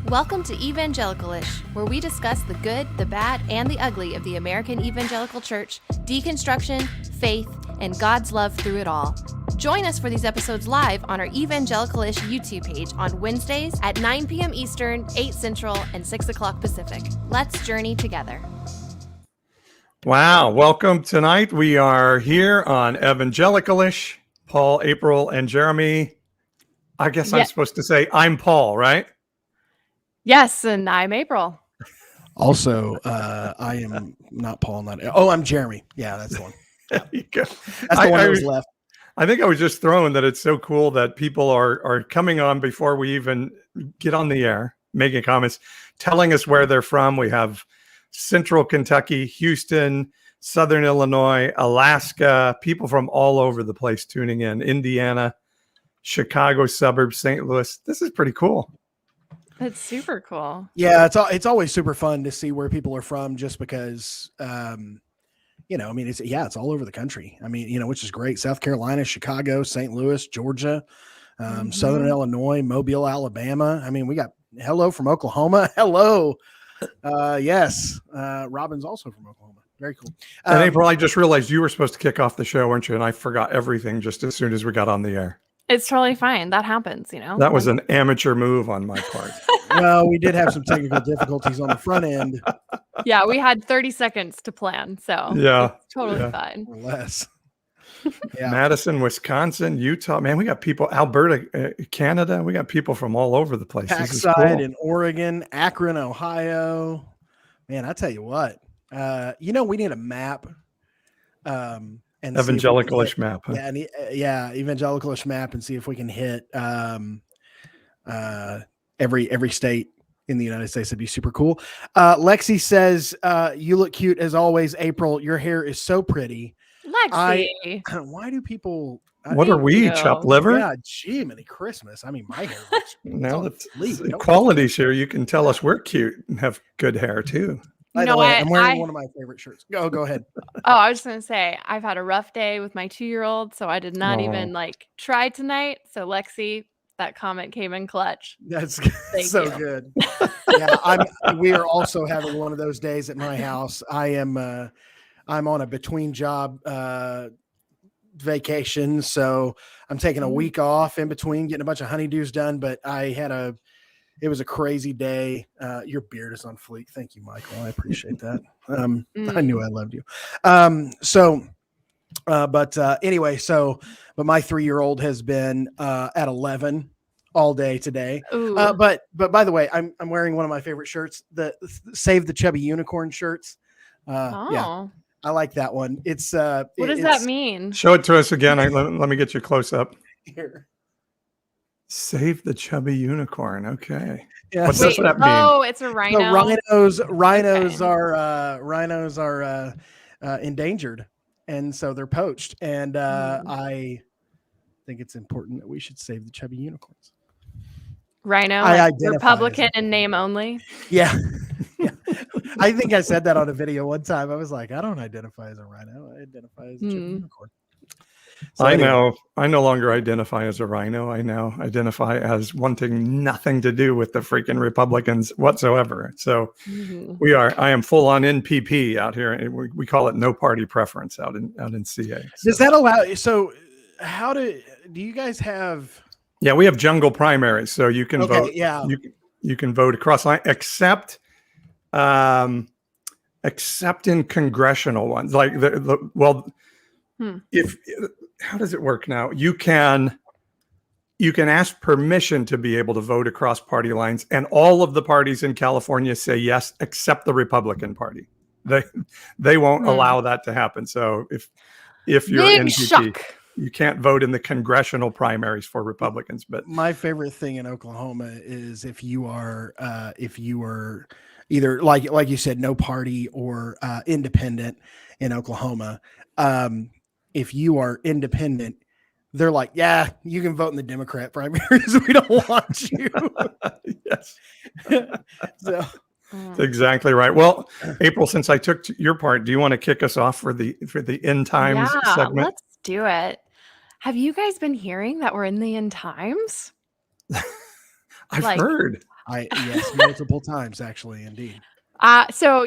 Welcome to Evangelical-ish, where we discuss the good, the bad, and the ugly of the American evangelical church, deconstruction, faith, and God's love through it all. Join us for these episodes live on our Evangelical-ish YouTube page on Wednesdays at 9 p.m. Eastern, 8 Central, and 6 o'clock Pacific. Let's journey together. Wow, welcome tonight. We are here on Evangelical-ish. Paul, April, and Jeremy. I guess I'm supposed to say I'm Paul, right? Yes, and I'm April. Also, I am not Paul. I'm Jeremy. Yeah, that's the one. Yeah. There you go. That's the one that was left. I think I was just throwing that it's so cool that people are coming on before we even get on the air, making comments, telling us where they're from. We have Central Kentucky, Houston, Southern Illinois, Alaska, people from all over the place tuning in, Indiana, Chicago suburbs, St. Louis. This is pretty cool. It's super cool. Yeah, it's always super fun to see where people are from, just because, it's all over the country. I mean, which is great. South Carolina, Chicago, St. Louis, Georgia, Southern Illinois, Mobile, Alabama. I mean, we got hello from Oklahoma. Hello. Yes. Robin's also from Oklahoma. Very cool. And April, I just realized you were supposed to kick off the show, weren't you? And I forgot everything just as soon as we got on the air. It's totally fine. That happens, That was an amateur move on my part. Well, we did have some technical difficulties on the front end. Yeah, we had 30 seconds to plan, so yeah, it's totally fine. Or less. Yeah. Madison, Wisconsin, Utah. Man, we got people, Alberta, Canada. We got people from all over the place. Packside in Oregon, Akron, Ohio. Man, I tell you what, we need a map. And Evangelical-ish map. Huh? Yeah, evangelical-ish map, and see if we can hit every state in the United States. That'd be super cool. Lexi says, "You look cute as always, April. Your hair is so pretty." Lexi, why do people? What are we? Chopped liver? Yeah, gee, many Christmas. I mean, my hair looks now that the quality's here, you can tell us we're cute and have good hair too. By the way, I'm wearing one of my favorite shirts. Go ahead. Oh, I was just going to say, I've had a rough day with my 2-year-old, so I did not even try tonight. So Lexi, that comment came in clutch. That's so good. Yeah, we are also having one of those days at my house. I'm on a between job vacation, so I'm taking a week off in between, getting a bunch of honeydews done, but it was a crazy day. Your beard is on fleek. Thank you, Michael. I appreciate that. I knew I loved you. But my 3-year-old has been at 11 all day today. But by the way, I'm wearing one of my favorite shirts, the Save the Chubby Unicorn shirts. Yeah, I like that one. It's what does that mean? Show it to us again. Let me get you close up. Here. Save the Chubby Unicorn. Okay. Yeah. What does that mean? Oh, it's a rhino. So rhinos are endangered, and so they're poached. And I think it's important that we should save the chubby unicorns. Rhino, Republican in name only. Yeah. Yeah. I think I said that on a video one time. I was like, I don't identify as a rhino. I identify as a chubby unicorn. So I no longer identify as a rhino. I now identify as wanting nothing to do with the freaking Republicans whatsoever. So I am full on NPP out here. We call it no party preference out in CA. So. Does that allow? So how do you guys have? Yeah, we have jungle primaries, so you can vote. Yeah, you can vote across line, except in congressional ones. Like if. How does it work now? You can ask permission to be able to vote across party lines, and all of the parties in California say yes, except the Republican Party. They won't allow that to happen. So if you're NPP, you can't vote in the congressional primaries for Republicans. But my favorite thing in Oklahoma is if you are either like you said, no party or independent in Oklahoma. If you are independent, they're like, yeah, you can vote in the Democrat primaries. We don't want you. Yes. So that's exactly right. Well, April, since I took your part, do you want to kick us off for the end times segment? Let's do it. Have you guys been hearing that we're in the end times? I've heard. Yes, multiple times actually, indeed. So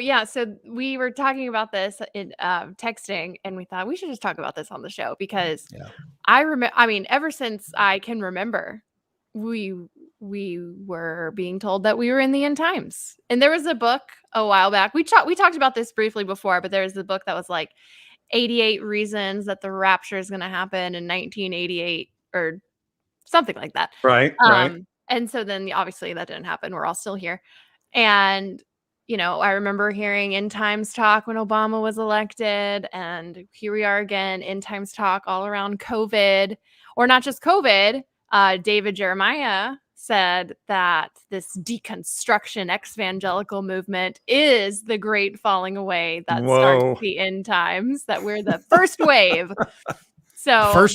we were talking about this in texting, and we thought we should just talk about this on the show because Yeah. I mean, ever since I can remember, we were being told that we were in the end times. And there was a book a while back. We talked about this briefly before, but there was a book that was like 88 reasons that the rapture is going to happen in 1988 or something like that. Right. And so then obviously that didn't happen. We're all still here. And I remember hearing end times talk when Obama was elected, and here we are again, end times talk all around COVID, or not just COVID. David Jeremiah said that this deconstruction evangelical movement is the great falling away that starts the end times, that we're the first wave. So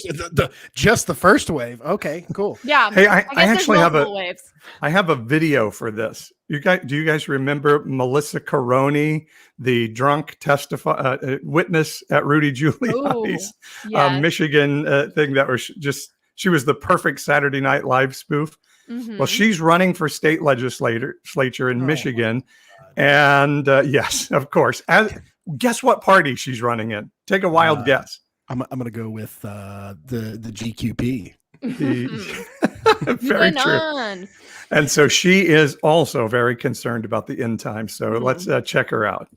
just the first wave. Okay, cool. Yeah. Hey, I actually have waves. I have a video for this. Do you guys remember Melissa Caroni, the drunk witness at Rudy Giuliani's Michigan thing that was she was the perfect Saturday Night Live spoof. Mm-hmm. Well, she's running for state legislature in Michigan. And yes, of course. Guess what party she's running in? Take a wild guess. I'm going to go with the GQP. Very true. And so she is also very concerned about the end times. So let's check her out.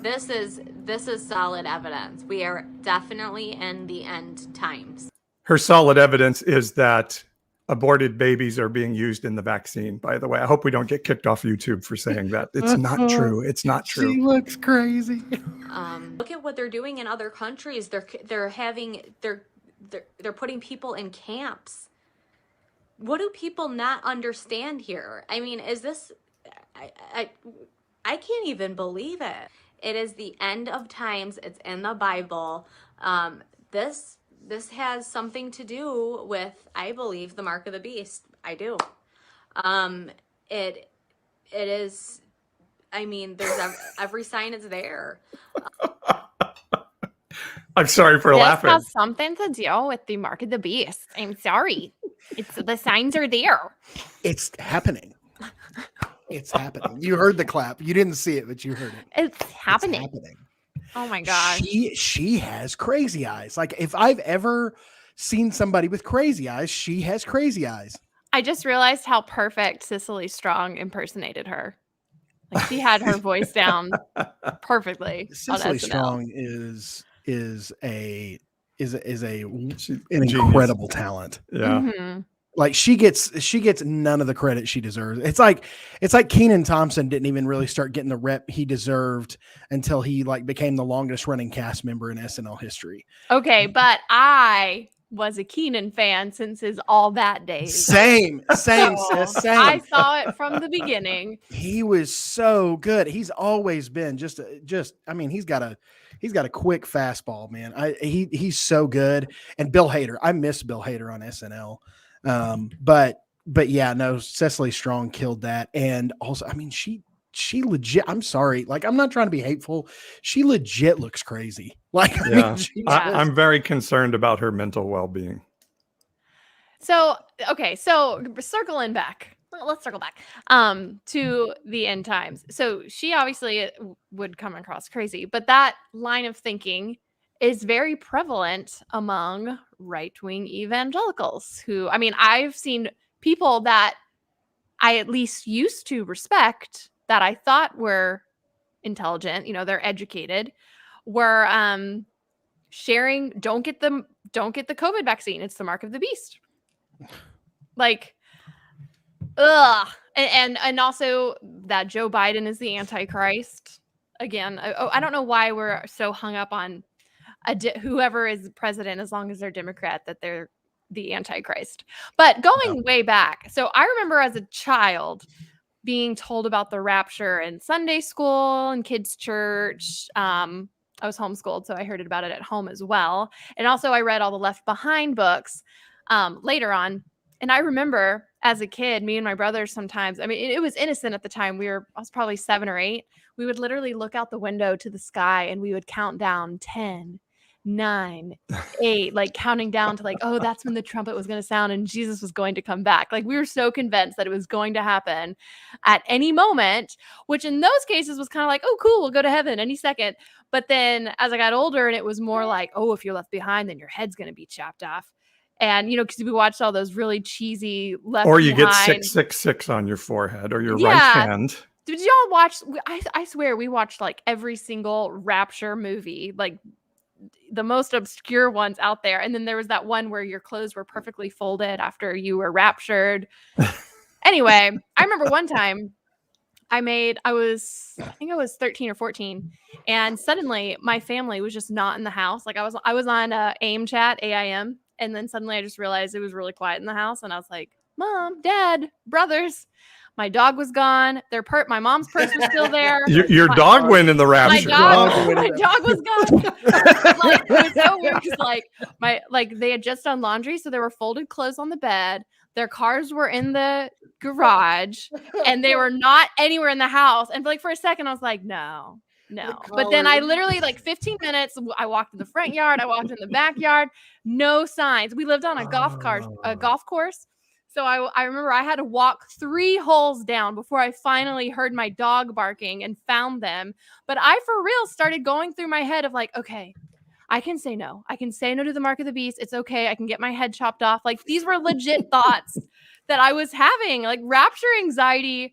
This is solid evidence. We are definitely in the end times. Her solid evidence is that aborted babies are being used in the vaccine, by the way. I hope we don't get kicked off YouTube for saying that. It's not true. It's not true. She looks crazy. Look at what they're doing in other countries. They're putting people in camps. What do people not understand here? I mean, is this I can't even believe it. It is the end of times. It's in the Bible. This has something to do with, I believe, the mark of the beast. I do. It is, I mean, there's every sign is there. I'm sorry for laughing. This has something to do with the mark of the beast. I'm sorry. The signs are there. It's happening. It's happening. You heard the clap. You didn't see it, but you heard it. It's happening. Oh my gosh. She has crazy eyes. Like, if I've ever seen somebody with crazy eyes, she has crazy eyes. I just realized how perfect Cicely Strong impersonated her. Like, she had her voice down perfectly. Cicely Strong is an incredible talent. Yeah. Mm-hmm. Like, she gets none of the credit she deserves. It's like Kenan Thompson didn't even really start getting the rep he deserved until he became the longest running cast member in SNL history. Okay, but I was a Kenan fan since his All That days. Same. I saw it from the beginning. He was so good. He's always been I mean, he's got a quick fastball, man. He's so good. And Bill Hader, I miss Bill Hader on SNL. But yeah, no, Cicely Strong killed that. And also, I mean, she legit, I'm sorry. Like, I'm not trying to be hateful. She legit looks crazy. Like, yeah. I'm very concerned about her mental well-being. So, okay. So circling back, let's circle back, to the end times. So she obviously would come across crazy, but that line of thinking is very prevalent among right-wing evangelicals who, I mean, I've seen people that I at least used to respect, that I thought were intelligent, they're educated, were sharing, don't get the COVID vaccine. It's the mark of the beast. Like, ugh. And also that Joe Biden is the Antichrist. Again, I don't know why we're so hung up on whoever is president, as long as they're Democrat, that they're the Antichrist. But going way back, so I remember as a child being told about the rapture in Sunday school and kids' church. I was homeschooled, so I heard about it at home as well. And also I read all the Left Behind books later on. And I remember as a kid, me and my brother sometimes, I mean, it was innocent at the time. I was probably 7 or 8. We would literally look out the window to the sky and we would count down 10, 9, 8, like counting down to like, oh, that's when the trumpet was going to sound and Jesus was going to come back. Like we were so convinced that it was going to happen at any moment, which in those cases was kind of like, oh, cool, we'll go to heaven any second. But then as I got older and it was more like, oh, if you're left behind, then your head's going to be chopped off. And, you know, because we watched all those really cheesy Left Or you get Behind. 666 on your forehead or your right Yeah. hand. Did y'all watch? I swear we watched like every single Rapture movie, like the most obscure ones out there. And then there was that one where your clothes were perfectly folded after you were raptured. Anyway, I remember one time I think I was 13 or 14, and suddenly my family was just not in the house. Like I was on AIM chat, AIM, and then suddenly I just realized it was really quiet in the house, and I was like, Mom, Dad, brothers. My dog was gone. My mom's purse was still there. Your dog went in the rapture. My dog was gone. Like, it was so weird because they had just done laundry, so there were folded clothes on the bed. Their cars were in the garage, and they were not anywhere in the house. And for a second, I was like, no. But then I literally 15 minutes. I walked in the front yard. I walked in the backyard. No signs. We lived on a golf course. So I remember I had to walk 3 holes down before I finally heard my dog barking and found them. But I, for real, started going through my head of like, okay, I can say no. I can say no to the mark of the beast. It's okay. I can get my head chopped off. Like these were legit thoughts that I was having, like rapture anxiety.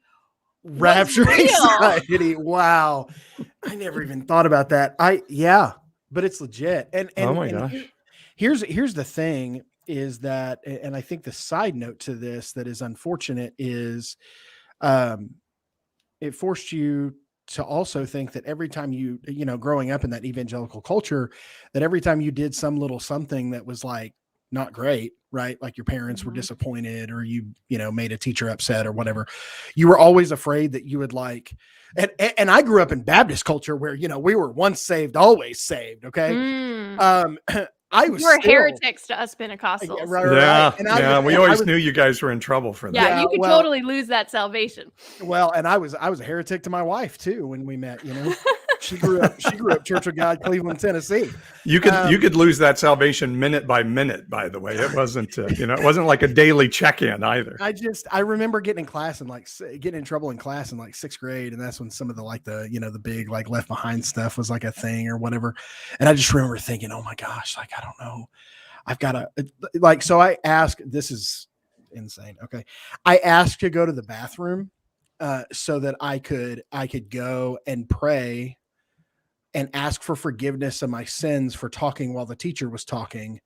Rapture anxiety. Wow. I never even thought about that. But it's legit. And oh my gosh. Here's the thing is that, and I think the side note to this that is unfortunate is it forced you to also think that every time you growing up in that evangelical culture, that every time you did some little something that was like not great, right? Like your parents were disappointed or you made a teacher upset or whatever, you were always afraid that you would and I grew up in Baptist culture where, we were once saved, always saved. Okay. You were heretics to us Pentecostals. Right. Yeah. We always knew you guys were in trouble for that. Yeah, you could totally lose that salvation. Well, and I was a heretic to my wife too when we met. She grew up Church of God, Cleveland, Tennessee. You could lose that salvation minute by minute. By the way, it wasn't it wasn't like a daily check-in either. I remember getting in trouble in class in 6th grade, and that's when some of the big Left Behind stuff was like a thing or whatever. And I just remember thinking, oh my gosh, I don't know, I've got to So I asked. This is insane. Okay, I asked to go to the bathroom so that I could go and pray and ask for forgiveness of my sins for talking while the teacher was talking,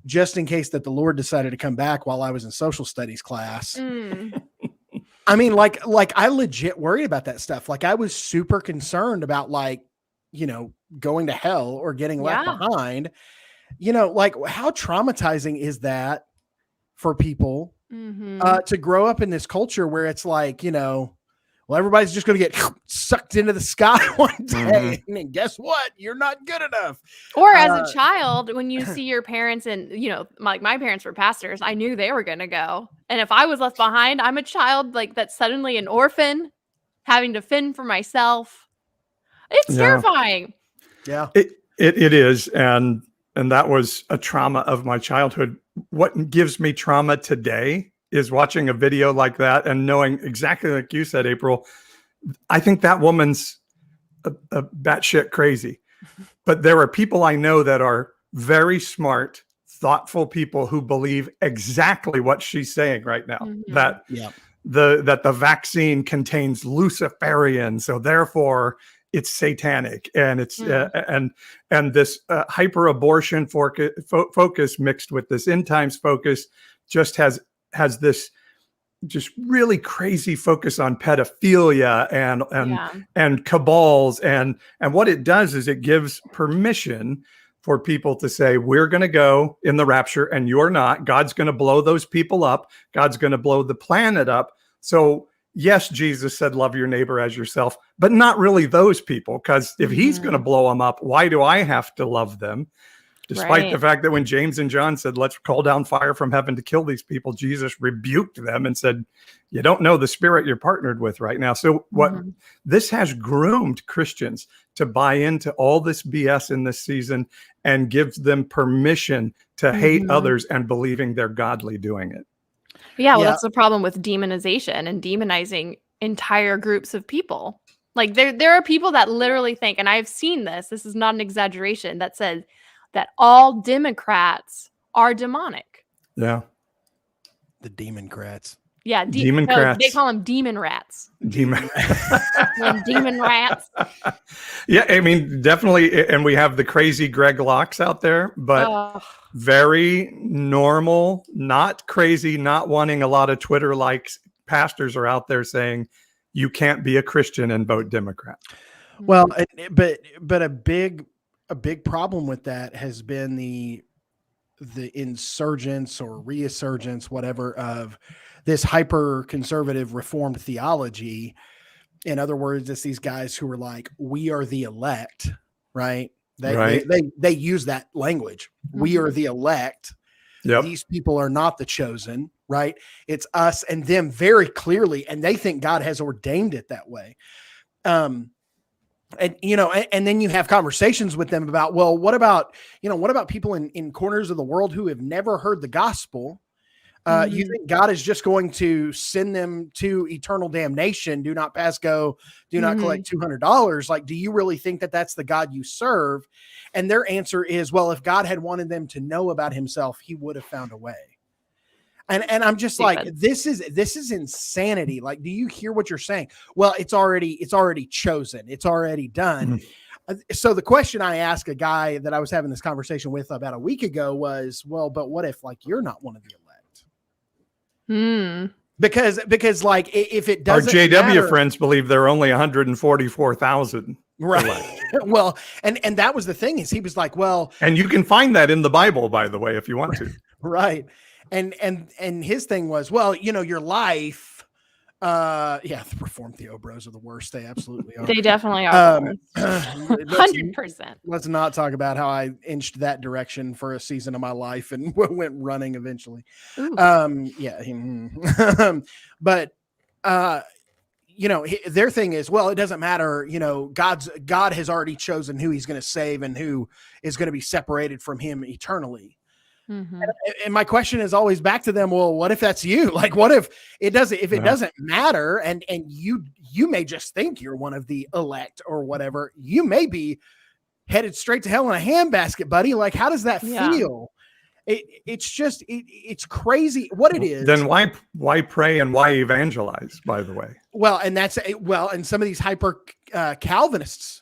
just in case that the Lord decided to come back while I was in social studies class. I mean, I legit worried about that stuff. I was super concerned about going to hell or getting left behind. How traumatizing is that for people to grow up in this culture where it's well, everybody's just going to get sucked into the sky one day. And guess what? You're not good enough. Or as a child, when you see your parents and, my parents were pastors, I knew they were going to go. And if I was left behind, I'm a child that's suddenly an orphan having to fend for myself. It's terrifying. Yeah, it is. And that was a trauma of my childhood. What gives me trauma today is watching a video like that and knowing exactly like you said, April, I think that woman's a batshit crazy. But there are people I know that are very smart, thoughtful people who believe exactly what she's saying right now. That the vaccine contains Luciferian, so therefore it's satanic, and it's and this hyper abortion focus mixed with this end times focus just has this just really crazy focus on pedophilia and cabals. And what it does is it gives permission for people to say, we're going to go in the rapture and you're not. God's going to blow those people up. God's going to blow the planet up. So yes, Jesus said, love your neighbor as yourself, but not really those people. Because if he's going to blow them up, why do I have to love them? Despite the Right. fact that when James and John said, let's call down fire from heaven to kill these people, Jesus rebuked them and said, you don't know the spirit you're partnered with right now. So what Mhm. this has groomed Christians to buy into all this BS in this season and gives them permission to hate Mhm. others and believing they're godly doing it. Yeah, well, Yeah. that's the problem with demonization and demonizing entire groups of people. Like there are people that literally think, and I've seen this is not an exaggeration, that says that all Democrats are demonic. Yeah. The Democrats. Yeah, they Democrats. call them demon rats. Demon. Them demon rats. Yeah, I mean, definitely. And we have the crazy Greg Locks out there, but Ugh. very normal, not crazy, not wanting a lot of Twitter likes. Pastors are out there saying you can't be a Christian and vote Democrat. Well, but a big problem with that has been the insurgence or resurgence, whatever, of this hyper conservative reformed theology. In other words, it's these guys who are like, we are the elect, right? They use that language. We are the elect. Yep. These people are not the chosen, right? It's us and them very clearly. And they think God has ordained it that way. And then you have conversations with them about, well, what about people in corners of the world who have never heard the gospel? You think God is just going to send them to eternal damnation? Do not pass go, do not collect $200. Like, do you really think that that's the God you serve? And their answer is, well, if God had wanted them to know about himself, he would have found a way. And I'm just like, this is insanity. Like, do you hear what you're saying? Well, it's already chosen. It's already done. So the question I asked a guy that I was having this conversation with about a week ago was, well, but what if like you're not one of the elect? Because like if it doesn't, our JW matter, friends believe there are only 144,000. right? Well, and that was the thing, is he was like, well, and you can find that in the Bible, by the way, if you want to. Right. And his thing was, well, your life. The Reformed Theo bros are the worst. They absolutely are. They definitely are. 100%. Let's not talk about how I inched that direction for a season of my life and went running eventually. But their thing is, well, it doesn't matter. God has already chosen who he's going to save and who is going to be separated from him eternally. And my question is always back to them. Well, what if that's you? Like, what if it doesn't matter? And you may just think you're one of the elect or whatever. You may be headed straight to hell in a handbasket, buddy. Like, how does that feel? It's crazy what it is. Then why pray and why evangelize, by the way? Well, and some of these hyper Calvinists,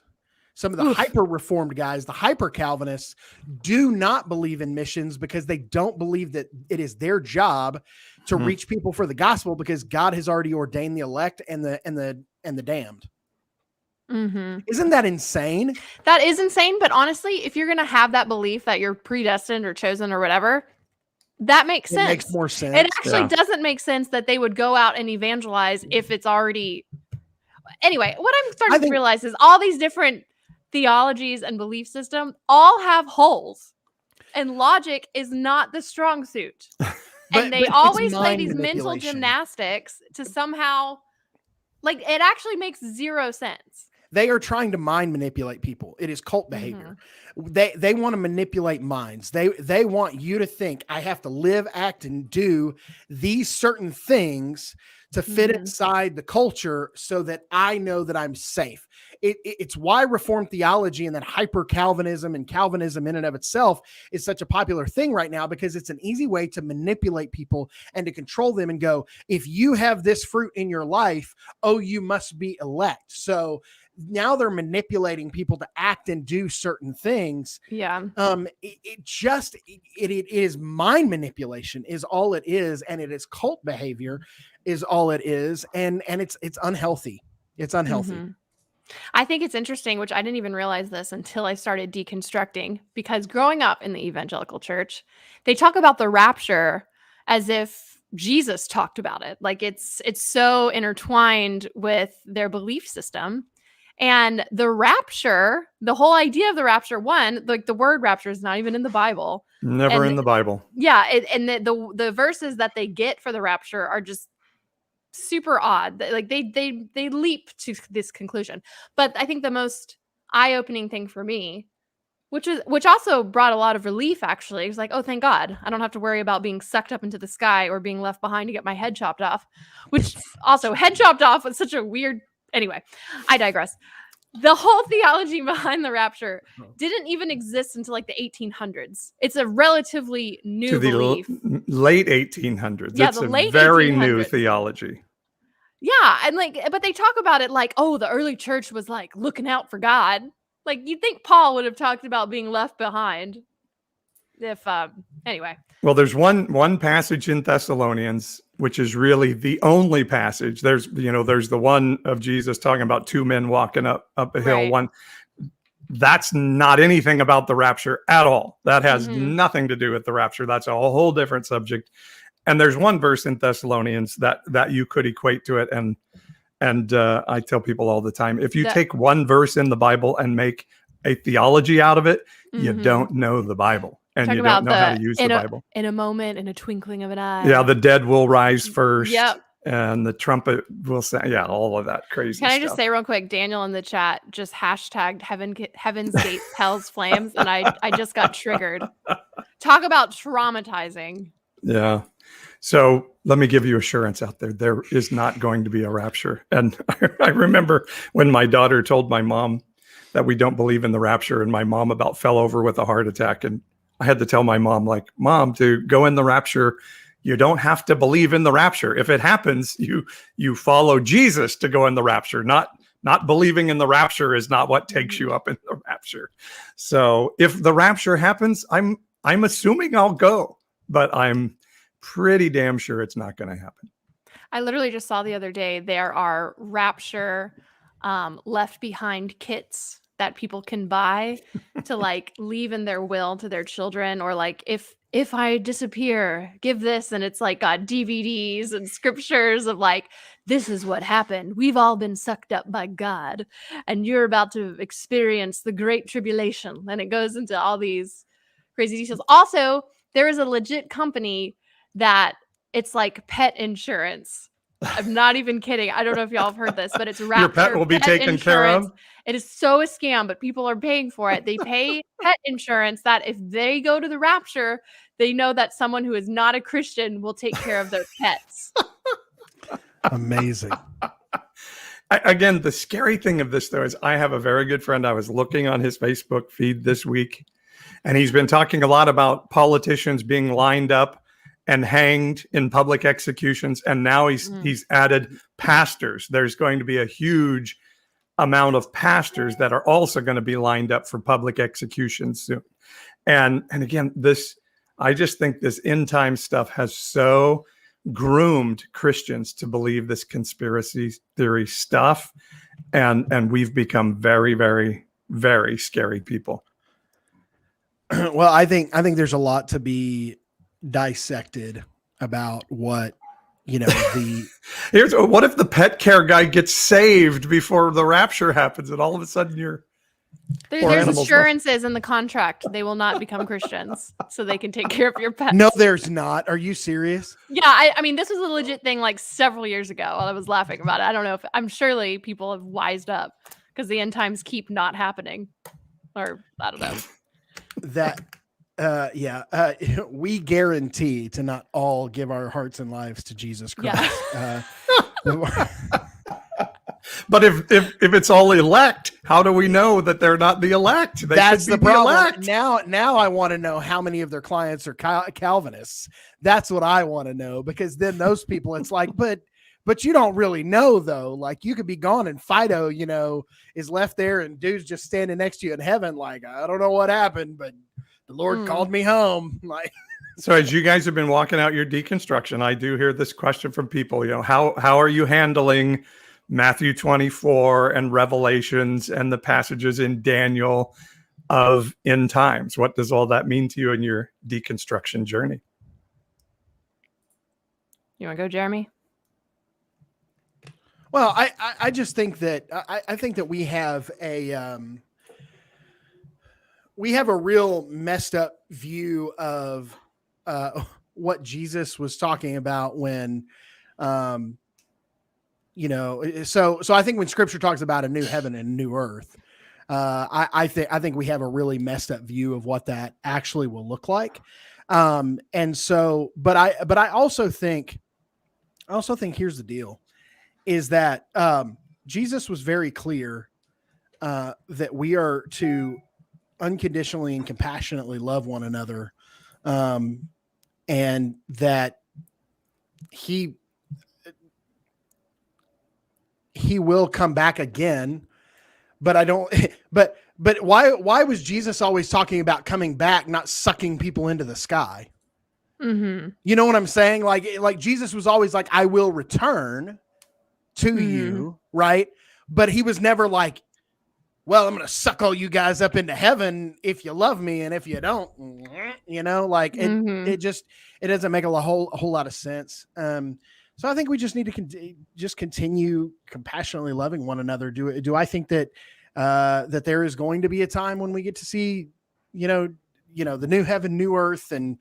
some of the hyper reformed guys, the hyper Calvinists, do not believe in missions because they don't believe that it is their job to reach people for the gospel, because God has already ordained the elect and the damned. Isn't that insane? That is insane. But honestly, if you're going to have that belief that you're predestined or chosen or whatever, that makes sense. It makes more sense. It actually doesn't make sense that they would go out and evangelize if it's already. Anyway, what I'm starting to realize is all these different theologies and belief system all have holes, and logic is not the strong suit. And they always play these mental gymnastics to somehow, like, it actually makes zero sense. They are trying to mind manipulate people. It is cult behavior. They want to manipulate minds. They want you to think I have to live, act, and do these certain things to fit inside the culture so that I know that I'm safe. It's why Reformed theology and that hyper Calvinism and Calvinism in and of itself is such a popular thing right now, because it's an easy way to manipulate people and to control them and go, if you have this fruit in your life, you must be elect. So now they're manipulating people to act and do certain things. Yeah. It is mind manipulation is all it is. And it is cult behavior is all it is. And it's unhealthy. It's unhealthy. I think it's interesting, which I didn't even realize this until I started deconstructing, because growing up in the evangelical church, they talk about the rapture as if Jesus talked about it. Like it's so intertwined with their belief system. And the rapture, the whole idea of the rapture, one, like the word rapture is not even in the Bible. Never in the Bible. Yeah, and the verses that they get for the rapture are just super odd. Like they leap to this conclusion. But I think the most eye-opening thing for me, which also brought a lot of relief, actually, it was like, oh, thank God, I don't have to worry about being sucked up into the sky or being left behind to get my head chopped off. Which also, head chopped off was such a weird. Anyway, I digress. The whole theology behind the rapture didn't even exist until like the 1800s. It's a relatively new belief. Late 1800s. Yeah, it's the a late very 1800s. new theology. Yeah, and like, but they talk about it like, oh, the early church was like looking out for God. Like, you'd think Paul would have talked about being left behind. If anyway. Well, there's one passage in Thessalonians, which is really the only passage. There's the one of Jesus talking about two men walking up a hill. Right. One, that's not anything about the rapture at all. That has nothing to do with the rapture. That's a whole different subject. And there's one verse in Thessalonians that you could equate to it. And I tell people all the time, if you take one verse in the Bible and make a theology out of it, you don't know the Bible. And you don't know how to use the Bible. In a moment, in a twinkling of an eye. Yeah, the dead will rise first. Yep. And the trumpet will sound. Yeah, all of that crazy stuff. Can I just say real quick, Daniel in the chat just hashtagged Heaven's Gate Hell's Flames, and I just got triggered. Talk about traumatizing. Yeah. So let me give you assurance out there. There is not going to be a rapture. And I remember when my daughter told my mom that we don't believe in the rapture, and my mom about fell over with a heart attack. And I had to tell my mom, like, Mom, to go in the rapture, you don't have to believe in the rapture. If it happens, you follow Jesus to go in the rapture. Not believing in the rapture is not what takes you up in the rapture. So if the rapture happens, I'm assuming I'll go, but I'm pretty damn sure it's not going to happen. I literally just saw the other day there are rapture left behind kits that people can buy to like leave in their will to their children, or like if I disappear, give this, and it's like got DVDs and scriptures of like, this is what happened. We've all been sucked up by God, and you're about to experience the great tribulation. And it goes into all these crazy details. Also, there is a legit company that it's like pet insurance. I'm not even kidding. I don't know if y'all have heard this, but it's Rapture. Your pet will be taken care of. It is so a scam, but people are paying for it. They pay pet insurance that if they go to the rapture, they know that someone who is not a Christian will take care of their pets. Amazing. Again, the scary thing of this, though, is I have a very good friend. I was looking on his Facebook feed this week, and he's been talking a lot about politicians being lined up and hanged in public executions. And now he's added pastors. There's going to be a huge amount of pastors that are also going to be lined up for public executions soon. And again, I just think this end time stuff has so groomed Christians to believe this conspiracy theory stuff. And we've become very, very, very scary people. Well, I think there's a lot to be dissected about what, what if the pet care guy gets saved before the rapture happens, and all of a sudden there's assurances in the contract they will not become Christians, so they can take care of your pets. No, there's not. Are you serious? Yeah, I mean, this was a legit thing like several years ago. While I was laughing about it, I don't know if I'm surely people have wised up because the end times keep not happening, or I don't know. We guarantee to not all give our hearts and lives to Jesus Christ. Yeah. But if it's all elect, how do we know that they're not the elect? That's the problem. Now I want to know how many of their clients are Calvinists. That's what I want to know, because then those people, it's like, but you don't really know though. Like you could be gone and Fido, is left there and dude's just standing next to you in heaven. Like, I don't know what happened, but the Lord called me home. Like, so as you guys have been walking out your deconstruction, I do hear this question from people, how are you handling Matthew 24 and Revelations and the passages in Daniel of end times? What does all that mean to you in your deconstruction journey? You want to go, Jeremy? Well, I just think that I think that we have a real messed up view of what Jesus was talking about when, so I think when Scripture talks about a new heaven and a new earth, I think we have a really messed up view of what that actually will look like. And so, but I also think here's the deal, is that Jesus was very clear that we are to unconditionally and compassionately love one another, and that he will come back again. But I don't. But why was Jesus always talking about coming back, not sucking people into the sky? Mm-hmm. You know what I'm saying? Like Jesus was always like, I will return to you, right? But he was never like, well, I'm going to suck all you guys up into heaven if you love me, and if you don't, it doesn't make a whole lot of sense. So I think we just need to just continue compassionately loving one another. Do I think that that there is going to be a time when we get to see, the new heaven, new earth, and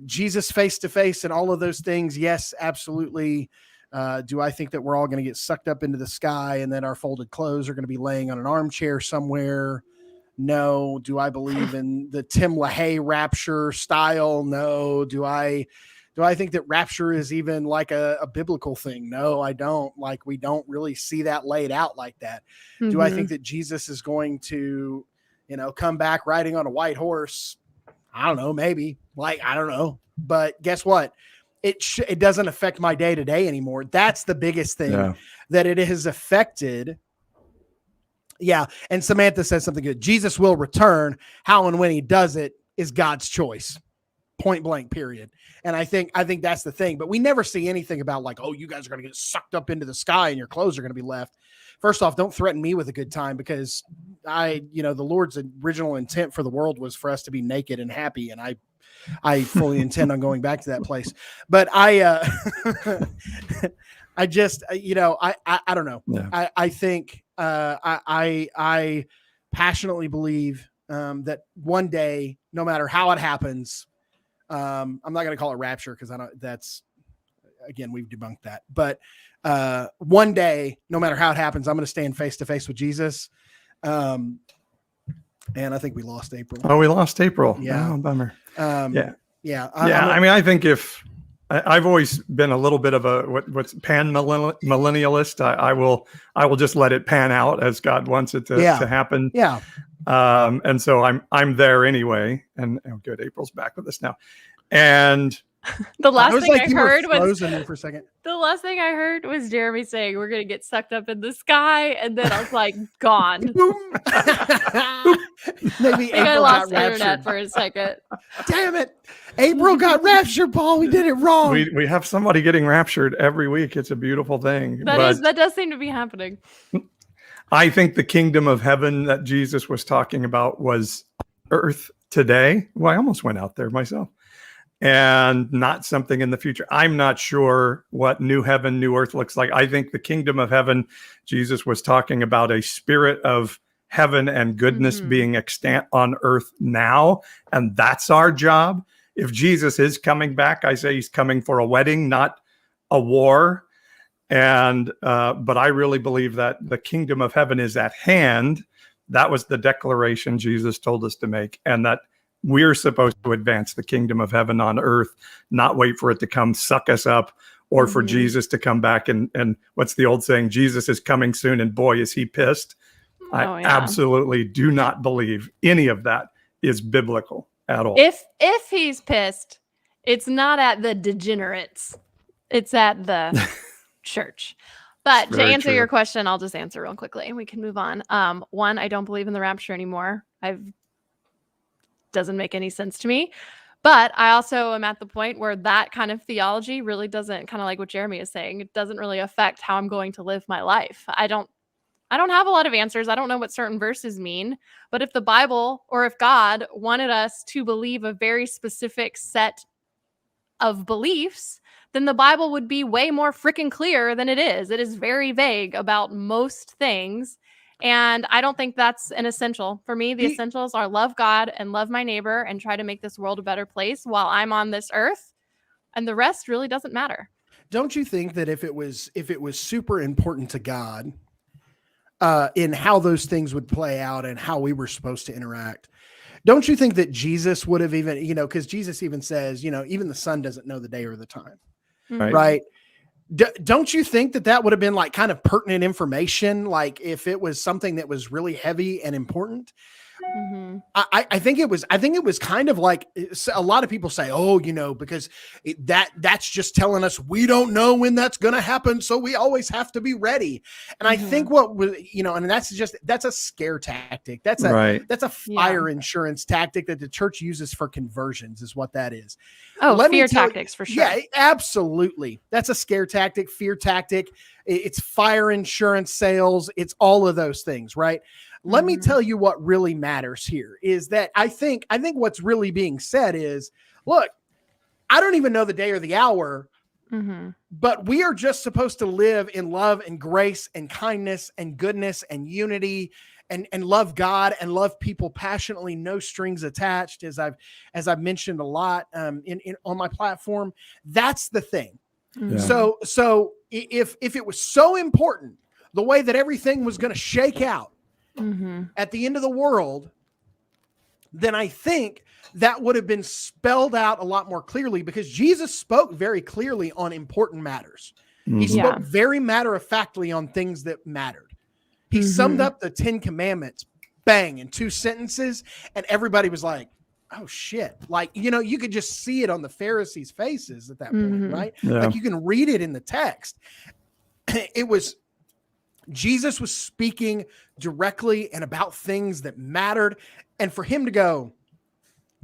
Jesus face to face, and all of those things? Yes, absolutely. Do I think that we're all going to get sucked up into the sky and then our folded clothes are going to be laying on an armchair somewhere? No. Do I believe in the Tim LaHaye rapture style? No. Do I think that rapture is even like a biblical thing? No, I don't. Like, we don't really see that laid out like that. Mm-hmm. Do I think that Jesus is going to, come back riding on a white horse? I don't know, maybe. I don't know. But guess what? It doesn't affect my day to day anymore. That's the biggest thing that it has affected. Yeah. And Samantha says something good. Jesus will return. How and when he does it is God's choice. Point blank, period. And I think that's the thing. But we never see anything about like, oh, you guys are going to get sucked up into the sky and your clothes are going to be left. First off, don't threaten me with a good time, because the Lord's original intent for the world was for us to be naked and happy. And I fully intend on going back to that place. But I just, I don't know. Yeah. I think I passionately believe that one day, no matter how it happens, I'm not going to call it rapture, because again, we've debunked that. But one day, no matter how it happens, I'm going to stand face to face with Jesus. And I think we lost April. Oh, we lost April. Yeah. Oh, bummer. Yeah. I mean, I think I've always been a little bit of a what's pan millennialist. I will just let it pan out as God wants it to happen. Yeah. And so I'm there anyway. And good, April's back with us now. And the last thing I heard was there for a second. The last thing I heard was Jeremy saying we're gonna get sucked up in the sky, and then I was like, gone. Maybe I lost internet for a second. Damn it. April got raptured, Paul. We did it wrong. We have somebody getting raptured every week. It's a beautiful thing. That does seem to be happening. I think the kingdom of heaven that Jesus was talking about was earth today. Well, I almost went out there myself. And not something in the future. I'm not sure what new heaven, new earth looks like. I think the kingdom of heaven, Jesus was talking about a spirit of heaven and goodness being extant on earth now. And that's our job. If Jesus is coming back, I say he's coming for a wedding, not a war. And but I really believe that the kingdom of heaven is at hand. That was the declaration Jesus told us to make, and that we're supposed to advance the kingdom of heaven on earth, not wait for it to come suck us up, or for Jesus to come back. And what's the old saying? Jesus is coming soon, and boy, is he pissed. I absolutely do not believe any of that is biblical at all. If he's pissed, it's not at the degenerates. It's at the church. But to answer your question, I'll just answer real quickly and we can move on. One, I don't believe in the rapture anymore. Doesn't make any sense to me. But I also am at the point where that kind of theology really doesn't, kind of like what Jeremy is saying, it doesn't really affect how I'm going to live my life. I don't have a lot of answers. I don't know what certain verses mean. But if the Bible, or if God wanted us to believe a very specific set of beliefs, then the Bible would be way more freaking clear than it is. It is very vague about most things. And I don't think that's an essential. For me, the essentials are love God and love my neighbor and try to make this world a better place while I'm on this earth. And the rest really doesn't matter. Don't you think that if it was super important to God, in how those things would play out and how we were supposed to interact, don't you think that Jesus would have even, because Jesus even says, even the Son doesn't know the day or the time, right? Don't you think that would have been like kind of pertinent information? Like if it was something that was really heavy and important, I think it was kind of like a lot of people say, oh, because that's just telling us we don't know when that's going to happen. So we always have to be ready. And I think and that's a scare tactic. That's a fire insurance tactic that the church uses for conversions is what that is. Oh, fear tactics for sure. Yeah, absolutely. That's a scare tactic, fear tactic. It's fire insurance sales. It's all of those things, right? Let me tell you what really matters here is that I think what's really being said is, look, I don't even know the day or the hour, but we are just supposed to live in love and grace and kindness and goodness and unity and love God and love people passionately, no strings attached, as I've mentioned a lot on my platform. That's the thing. Yeah. So if it was so important, the way that everything was going to shake out at the end of the world, then I think that would have been spelled out a lot more clearly, because Jesus spoke very clearly on important matters. He spoke very matter-of-factly on things that mattered. He summed up the 10 Commandments, bang, in 2 sentences, and everybody was like, oh shit. Like, you could just see it on the Pharisees' faces at that point, right? Yeah. Like you can read it in the text. Jesus was speaking directly and about things that mattered. And for him to go,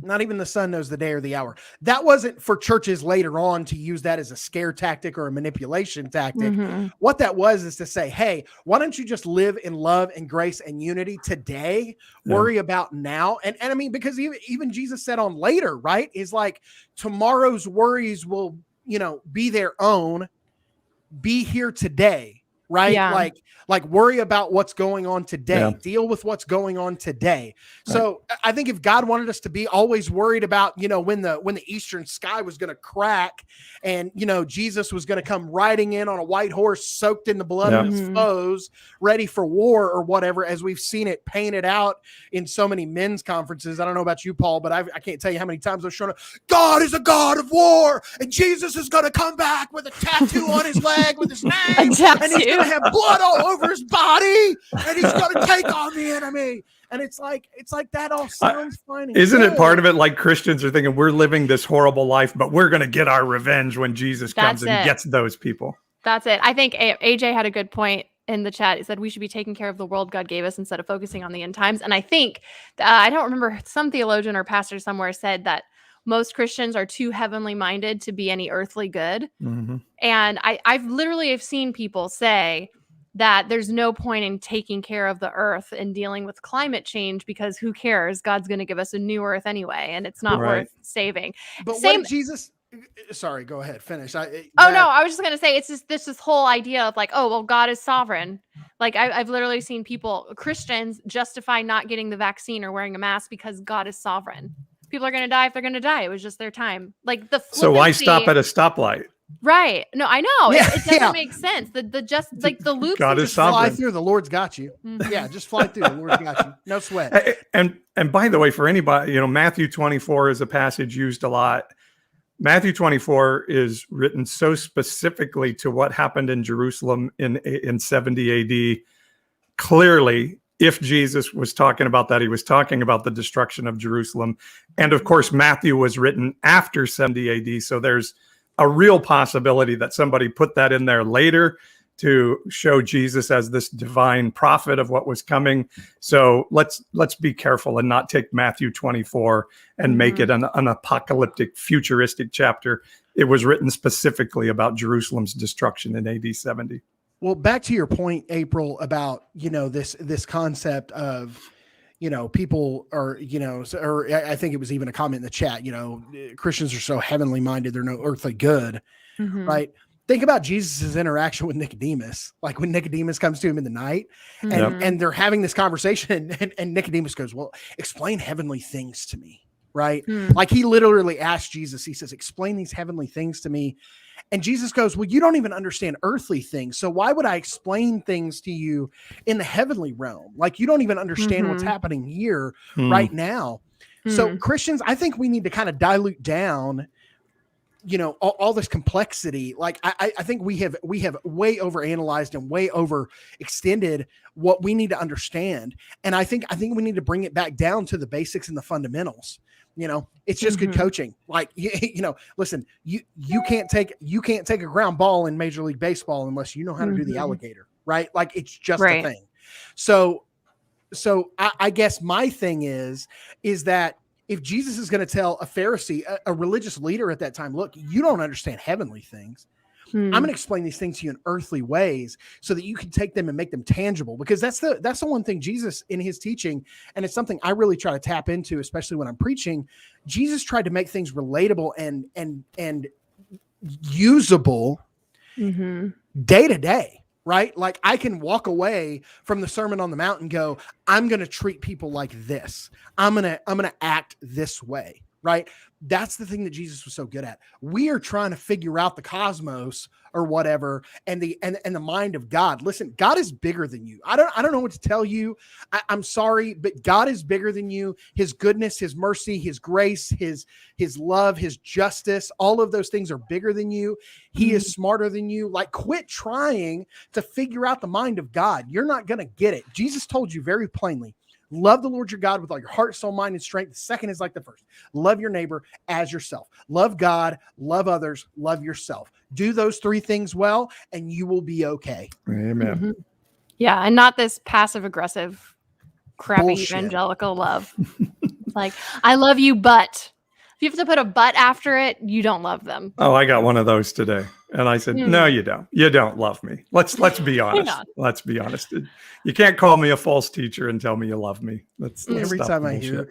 not even the Son knows the day or the hour. That wasn't for churches later on to use that as a scare tactic or a manipulation tactic. What that was is to say, hey, why don't you just live in love and grace and unity today? Worry about now. And I mean, because even Jesus said on later, right? Is like tomorrow's worries will, be their own. Be here today. Right. Yeah. Like worry about what's going on today, deal with what's going on today. Right. So I think if God wanted us to be always worried about, when the eastern sky was going to crack and, Jesus was going to come riding in on a white horse soaked in the blood of his foes, ready for war or whatever, as we've seen it painted out in so many men's conferences. I don't know about you, Paul, but I can't tell you how many times I've shown up. God is a God of war and Jesus is going to come back with a tattoo on his leg with his name. And he's going to have blood all over his body and he's going to take on the enemy. And it's like that all sounds fine. Isn't it part of it like Christians are thinking we're living this horrible life, but we're going to get our revenge when Jesus comes and gets those people? That's it. I think AJ had a good point in the chat. He said we should be taking care of the world God gave us instead of focusing on the end times. And I think, I don't remember, some theologian or pastor somewhere said that most Christians are too heavenly minded to be any earthly good. And I've literally seen people say that there's no point in taking care of the earth and dealing with climate change because who cares? God's going to give us a new earth anyway, and it's not worth saving. But what did Jesus... Sorry, go ahead, finish. No, I was just going to say, it's just this whole idea of like, oh, well, God is sovereign. Like I've literally seen Christians justify not getting the vaccine or wearing a mask because God is sovereign. People are going to die if they're going to die. It was just their time. Like so why stop at a stoplight? Right. No, I know. Yeah, it doesn't make sense. The loops. God is sovereign. Fly through. The Lord's got you. Yeah, just fly through. The Lord's got you. No sweat. And by the way, for anybody, Matthew 24 is a passage used a lot. Matthew 24 is written so specifically to what happened in Jerusalem in 70 AD. Clearly, if Jesus was talking about that, he was talking about the destruction of Jerusalem. And of course, Matthew was written after 70 AD. So there's a real possibility that somebody put that in there later to show Jesus as this divine prophet of what was coming. So let's be careful and not take Matthew 24 and make it an apocalyptic, futuristic chapter. It was written specifically about Jerusalem's destruction in AD 70. Well, back to your point, April, about, this concept of, people are, or I think it was even a comment in the chat, Christians are so heavenly minded, they're no earthly good. right? Think about Jesus's interaction with Nicodemus, like when Nicodemus comes to him in the night and they're having this conversation and Nicodemus goes, well, explain heavenly things to me, right? Like he literally asked Jesus, he says, explain these heavenly things to me. And Jesus goes, well, you don't even understand earthly things. So why would I explain things to you in the heavenly realm? Like you don't even understand what's happening here right now. So Christians, I think we need to kind of dilute down, you know, all this complexity. Like I think we have way overanalyzed and way overextended what we need to understand. And I think we need to bring it back down to the basics and the fundamentals. You know, it's just good coaching. Like, you know, listen, you can't take a ground ball in Major League Baseball unless you know how to do the alligator, right? Like it's just a thing. So I guess my thing is that if Jesus is going to tell a Pharisee, a religious leader at that time, look, you don't understand heavenly things. I'm going to explain these things to you in earthly ways so that you can take them and make them tangible, because that's the one thing Jesus in his teaching. And it's something I really try to tap into, especially when I'm preaching. Jesus tried to make things relatable and usable day to day, right? Like I can walk away from the Sermon on the Mount and go, I'm going to treat people like this. I'm going to act this way. Right. That's the thing that Jesus was so good at. We are trying to figure out the cosmos or whatever and the mind of God. Listen, God is bigger than you. I don't know what to tell you. I'm sorry, but God is bigger than you. His goodness, his mercy, his grace, his love, his justice, all of those things are bigger than you. He is smarter than you. Like, quit trying to figure out the mind of God. You're not going to get it. Jesus told you very plainly, love the Lord your God with all your heart, soul, mind, and strength. The second is like the first. Love your neighbor as yourself. Love God, love others, love yourself. Do those three things well, and you will be okay. Amen. Yeah, and not this passive-aggressive, crappy Bullshit. evangelical love. Like, I love you, but if you have to put a but after it, you don't love them. Oh, I got one of those today. And I said, no, you don't. You don't love me. Let's be honest. Let's be honest. You can't call me a false teacher and tell me you love me. Every time I hear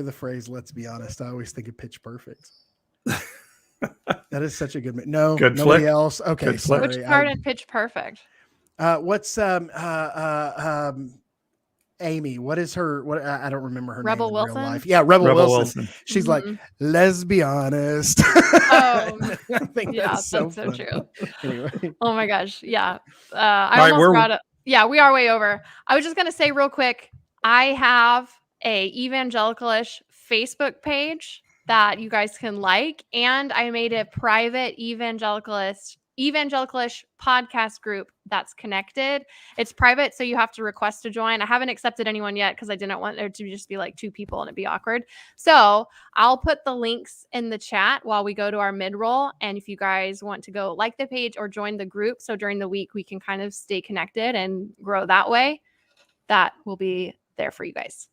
the phrase, let's be honest, I always think of Pitch Perfect. That is such a good no, good nobody flick. else. Okay, Good flick. sorry. Which part of Pitch Perfect? What's Amy, what is her? What I don't remember her Rebel name in Wilson? real life. Yeah, Rebel Wilson. She's like, let's be honest. Oh, I think that's so true. Anyway, oh my gosh, yeah. I almost brought up. Yeah, we are way over. I was just gonna say real quick, I have a evangelicalish Facebook page that you guys can like, and I made a private evangelicalish podcast group that's connected. It's private, so you have to request to join. I haven't accepted anyone yet because I didn't want there to just be like two people and it'd be awkward. So I'll put the links in the chat while we go to our mid-roll. And if you guys want to go like the page or join the group, so during the week we can kind of stay connected and grow that way, that will be there for you guys.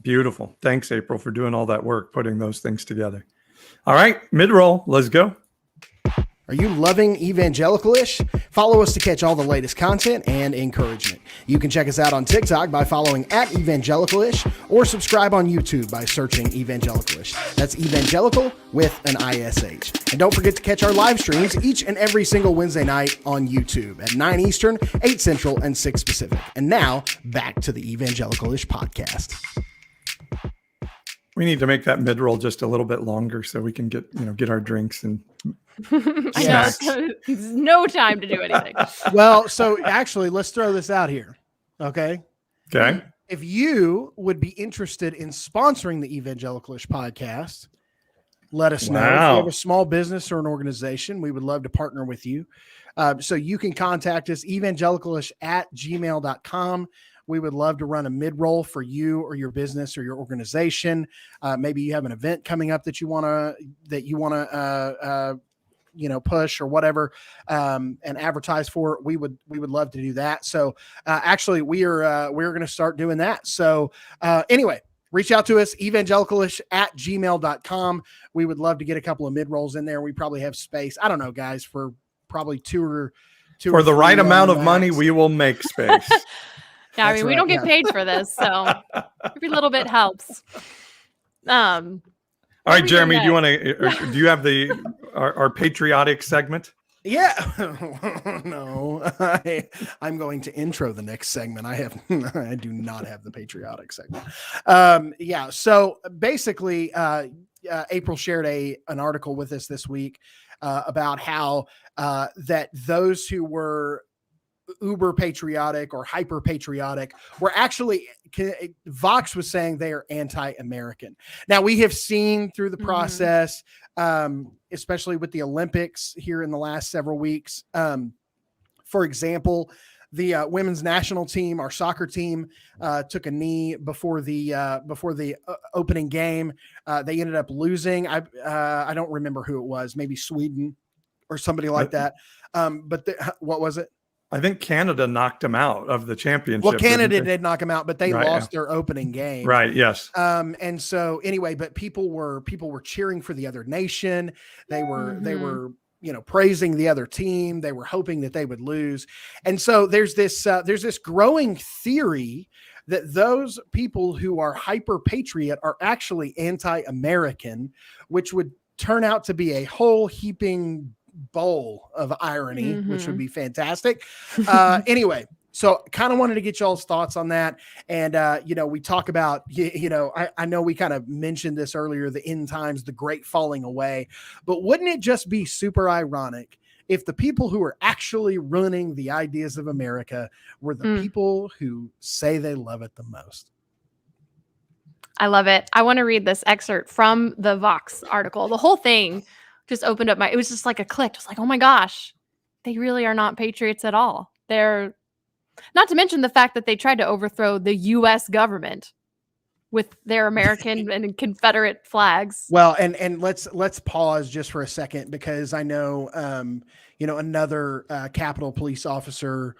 Beautiful. Thanks, April, for doing all that work, putting those things together. All right, mid-roll. Let's go. Are you loving Evangelicalish? Follow us to catch all the latest content and encouragement. You can check us out on TikTok by following @Evangelicalish or subscribe on YouTube by searching Evangelicalish. That's evangelical with an ISH. And don't forget to catch our live streams each and every single Wednesday night on YouTube at 9 Eastern, 8 Central, and 6 Pacific. And now back to the Evangelicalish podcast. We need to make that mid-roll just a little bit longer so we can get our drinks and I know. It's no time to do anything. Well, so actually, let's throw this out here. Okay. Okay. If you would be interested in sponsoring the Evangelicalish podcast, let us know. If you have a small business or an organization, we would love to partner with you. So you can contact us, evangelical@gmail.com. We would love to run a mid-roll for you or your business or your organization. Maybe you have an event coming up that you want to push or whatever, and advertise for. We would love to do that. So actually, we're going to start doing that. So anyway, reach out to us, evangelical@gmail.com. We would love to get a couple of mid-rolls in there. We probably have space. I don't know, guys, for probably two for the right amount of money, we will make space. Yeah, I mean, we don't get paid for this, so every little bit helps. All right, we Jeremy, doing do you have our patriotic segment? Yeah. No, I'm going to intro the next segment. I do not have the patriotic segment. Yeah. So basically, April shared an article with us this week about how that those who were uber patriotic or hyper patriotic were actually, Vox was saying they are anti-American. Now we have seen through the process, especially with the Olympics here in the last several weeks. For example, the women's national team, our soccer team, took a knee before the opening game. They ended up losing. I don't remember who it was, maybe Sweden or somebody like that. But what was it? I think Canada knocked them out of the championship. Well, Canada did knock them out, but they Right, lost their opening game. Right. Yes. And so anyway, but people were cheering for the other nation. They were, praising the other team. They were hoping that they would lose. And so there's this growing theory that those people who are hyper patriot are actually anti-American, which would turn out to be a whole heaping bowl of irony, which would be fantastic. Anyway, so kind of wanted to get y'all's thoughts on that. And, we talk about, I know we kind of mentioned this earlier, the end times, the great falling away, but wouldn't it just be super ironic if the people who are actually running the ideas of America were the people who say they love it the most? I love it. I want to read this excerpt from the Vox article. The whole thing just opened up it was just like a click. It's like, oh my gosh, they really are not patriots at all. They're not to mention the fact that they tried to overthrow the U.S. government with their American and Confederate flags. Well, and let's pause just for a second, because I know, another Capitol police officer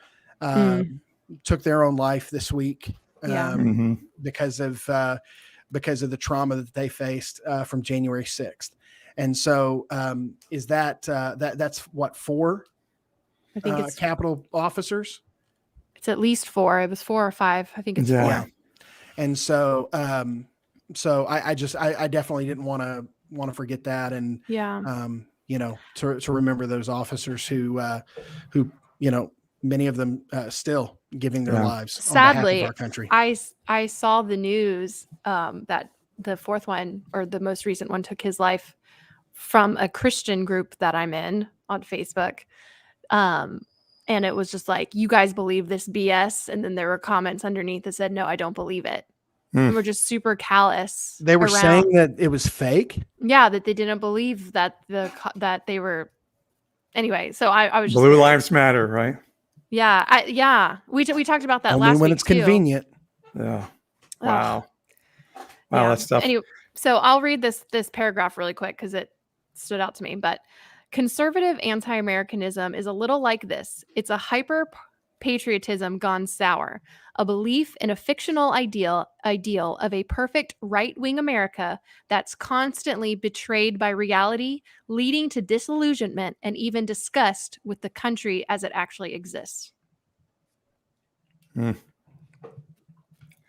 took their own life this week because of the trauma that they faced from January 6th. And so is that's what, 4? I think it's Capitol officers? It's at least 4. It was 4 or 5. I think it's 4. Yeah. And so I definitely didn't want to forget that. And, to remember those officers who many of them still giving their lives sadly on behalf of our country. I saw the news that the 4th one, or the most recent one, took his life from a Christian group that I'm in on Facebook. And it was just like, you guys believe this BS? And then there were comments underneath that said, no, I don't believe it. And we're just super callous. They were saying that it was fake. Yeah, that they didn't believe that that they were. Anyway, so I was just Blue Lives Matter, right? Yeah, we talked about that only last week. When it's too. Convenient. Yeah. Wow. Wow, that's tough. Anyway, so I'll read this paragraph really quick because it stood out to me. But conservative anti-Americanism is a little like this. It's a hyper patriotism gone sour, a belief in a fictional ideal of a perfect right-wing America that's constantly betrayed by reality, leading to disillusionment and even disgust with the country as it actually exists.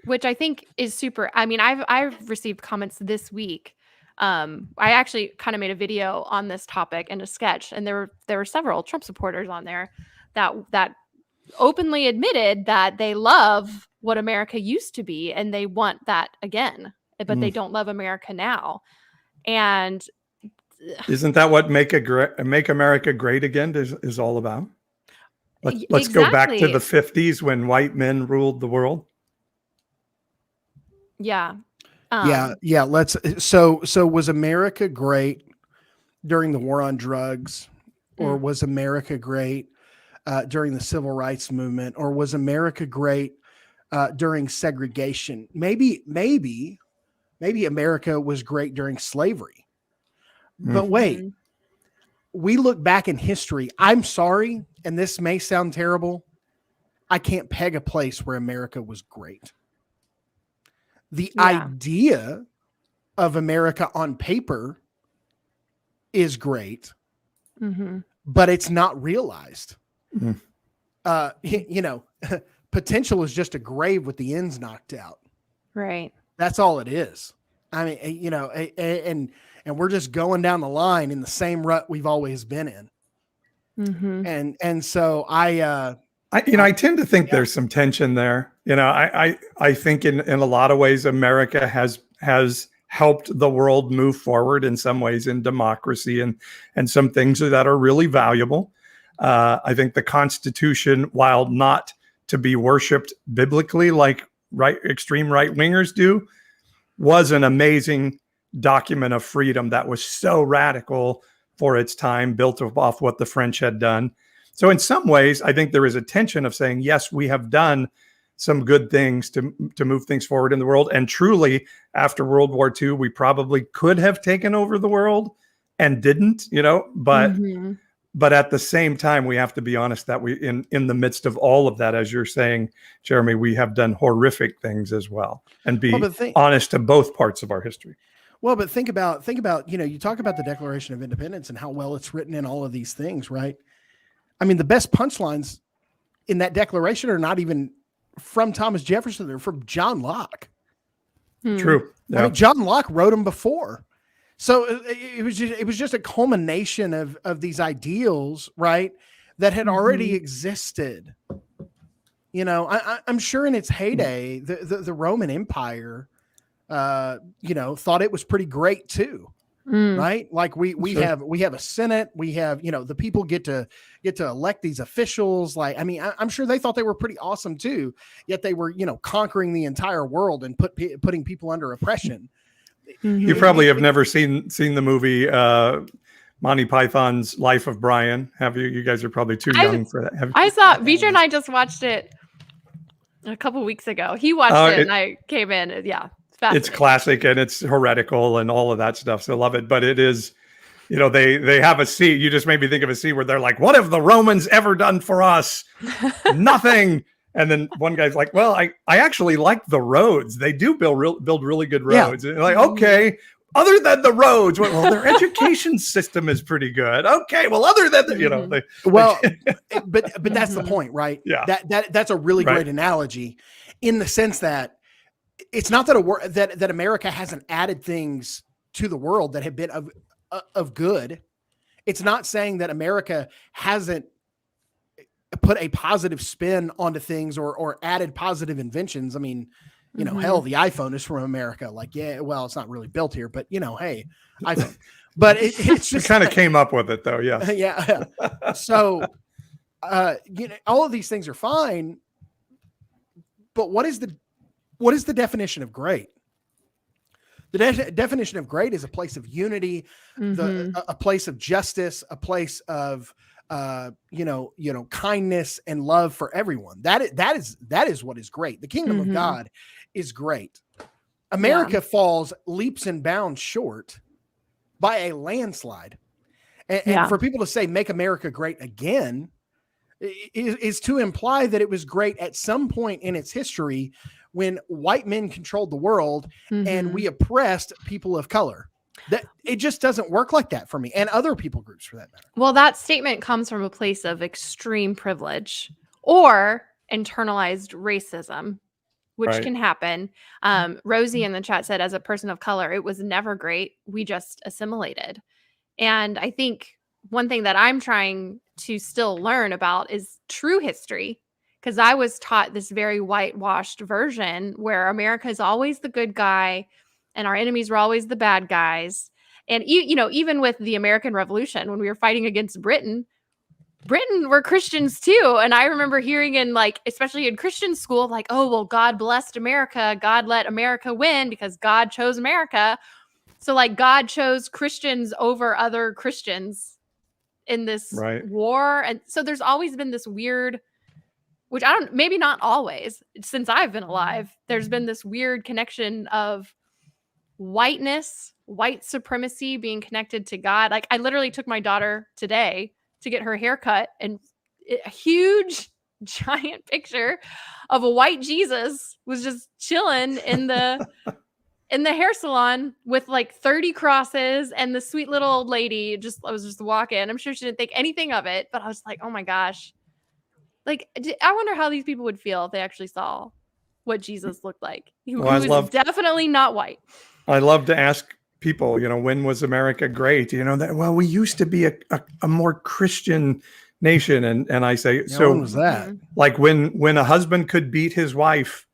Which I think is super. I mean, I've received comments this week. I actually kind of made a video on this topic and a sketch, and there were several Trump supporters on there that openly admitted that they love what America used to be and they want that again, but they don't love America now. And isn't that what Make America Great Again is all about? Let's go back to the 50s when white men ruled the world. Yeah. So was America great during the war on drugs, or was America great during the civil rights movement, or was America great during segregation? Maybe America was great during slavery. But wait, we look back in history. I'm sorry, and this may sound terrible, I can't peg a place where America was great. The idea of America on paper is great, but it's not realized. Potential is just a grave with the ends knocked out. Right. That's all it is. I mean, and we're just going down the line in the same rut we've always been in. Mm-hmm. And so I tend to think there's some tension there. I think in a lot of ways, America has helped the world move forward in some ways in democracy and some things that are really valuable. I think the Constitution, while not to be worshipped biblically like extreme right wingers do, was an amazing document of freedom that was so radical for its time, built off what the French had done. So in some ways, I think there is a tension of saying, yes, we have done some good things to move things forward in the world. And truly, after World War II, we probably could have taken over the world and didn't, but at the same time, we have to be honest that we, in the midst of all of that, as you're saying, Jeremy, we have done horrific things as well, and be honest to both parts of our history. Well, but think about, you talk about the Declaration of Independence and how well it's written in all of these things, right? I mean, the best punchlines in that declaration are not even from Thomas Jefferson. They're from John Locke. True. Yeah. I mean, John Locke wrote them before. So it was just a culmination of these ideals, right, that had already existed. I'm sure in its heyday, the Roman Empire, thought it was pretty great too. Right? Like we have a Senate, we have, the people get to elect these officials. Like, I mean, I'm sure they thought they were pretty awesome too, yet they were, conquering the entire world and putting people under oppression. You probably have never seen the movie Monty Python's Life of Brian, have you? You guys are probably too young for that. I saw Vitra and I just watched it a couple weeks ago. He watched it and I came in. Yeah. It's classic and it's heretical and all of that stuff. So I love it. But it is, they have a scene. You just made me think of a scene where they're like, what have the Romans ever done for us? Nothing. And then one guy's like, well, I actually like the roads. They do build really good roads. Yeah. And like, okay, other than the roads, well, their education system is pretty good. Okay, well, other than but that's the point, right? Yeah, that's a really great analogy, in the sense that it's not that that America hasn't added things to the world that have been of good. It's not saying that America hasn't put a positive spin onto things or added positive inventions. I mean, hell, the iPhone is from America. Like, yeah, well, it's not really built here, but hey, iPhone. But it's just kind of came up with it though. Yeah. Yeah. So, all of these things are fine, but what is the definition of great? The definition of great is a place of unity, a place of justice, a place of kindness and love for everyone. That is what is great. The kingdom of God is great. America falls leaps and bounds short by a landslide. And for people to say, make America great again, is to imply that it was great at some point in its history when white men controlled the world and we oppressed people of color. That it just doesn't work like that for me and other people groups for that matter. Well, that statement comes from a place of extreme privilege or internalized racism, which can happen. Rosie in the chat said, as a person of color, it was never great. We just assimilated. And I think one thing that I'm trying to still learn about is true history, because I was taught this very whitewashed version where America is always the good guy and our enemies were always the bad guys. And, even with the American Revolution, when we were fighting against Britain were Christians too. And I remember hearing especially in Christian school, like, oh, well, God blessed America. God let America win because God chose America. So God chose Christians over other Christians in this war. And so there's always been this weird, which maybe not always, since I've been alive, there's been this weird connection of whiteness, white supremacy being connected to God. Like, I literally took my daughter today to get her hair cut, and a huge, giant picture of a white Jesus was just chilling in the hair salon with 30 crosses, and the sweet little old lady I was just walking. I'm sure she didn't think anything of it, but I was like, oh my gosh. I wonder how these people would feel if they actually saw what Jesus looked like. He was definitely not white. I love to ask people, when was America great? Well, we used to be a more Christian nation. And I say, When so was that? like when a husband could beat his wife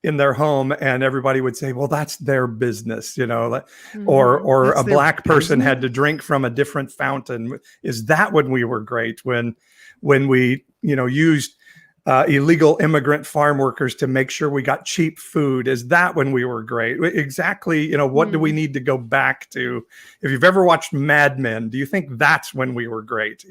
in their home and everybody would say, well, that's their business, or That's a their black person had to business? drink from a different fountain. Is that when we were great? When we, used illegal immigrant farm workers to make sure we got cheap food? Is that when we were great? Exactly. What do we need to go back to? If you've ever watched Mad Men, do you think that's when we were great?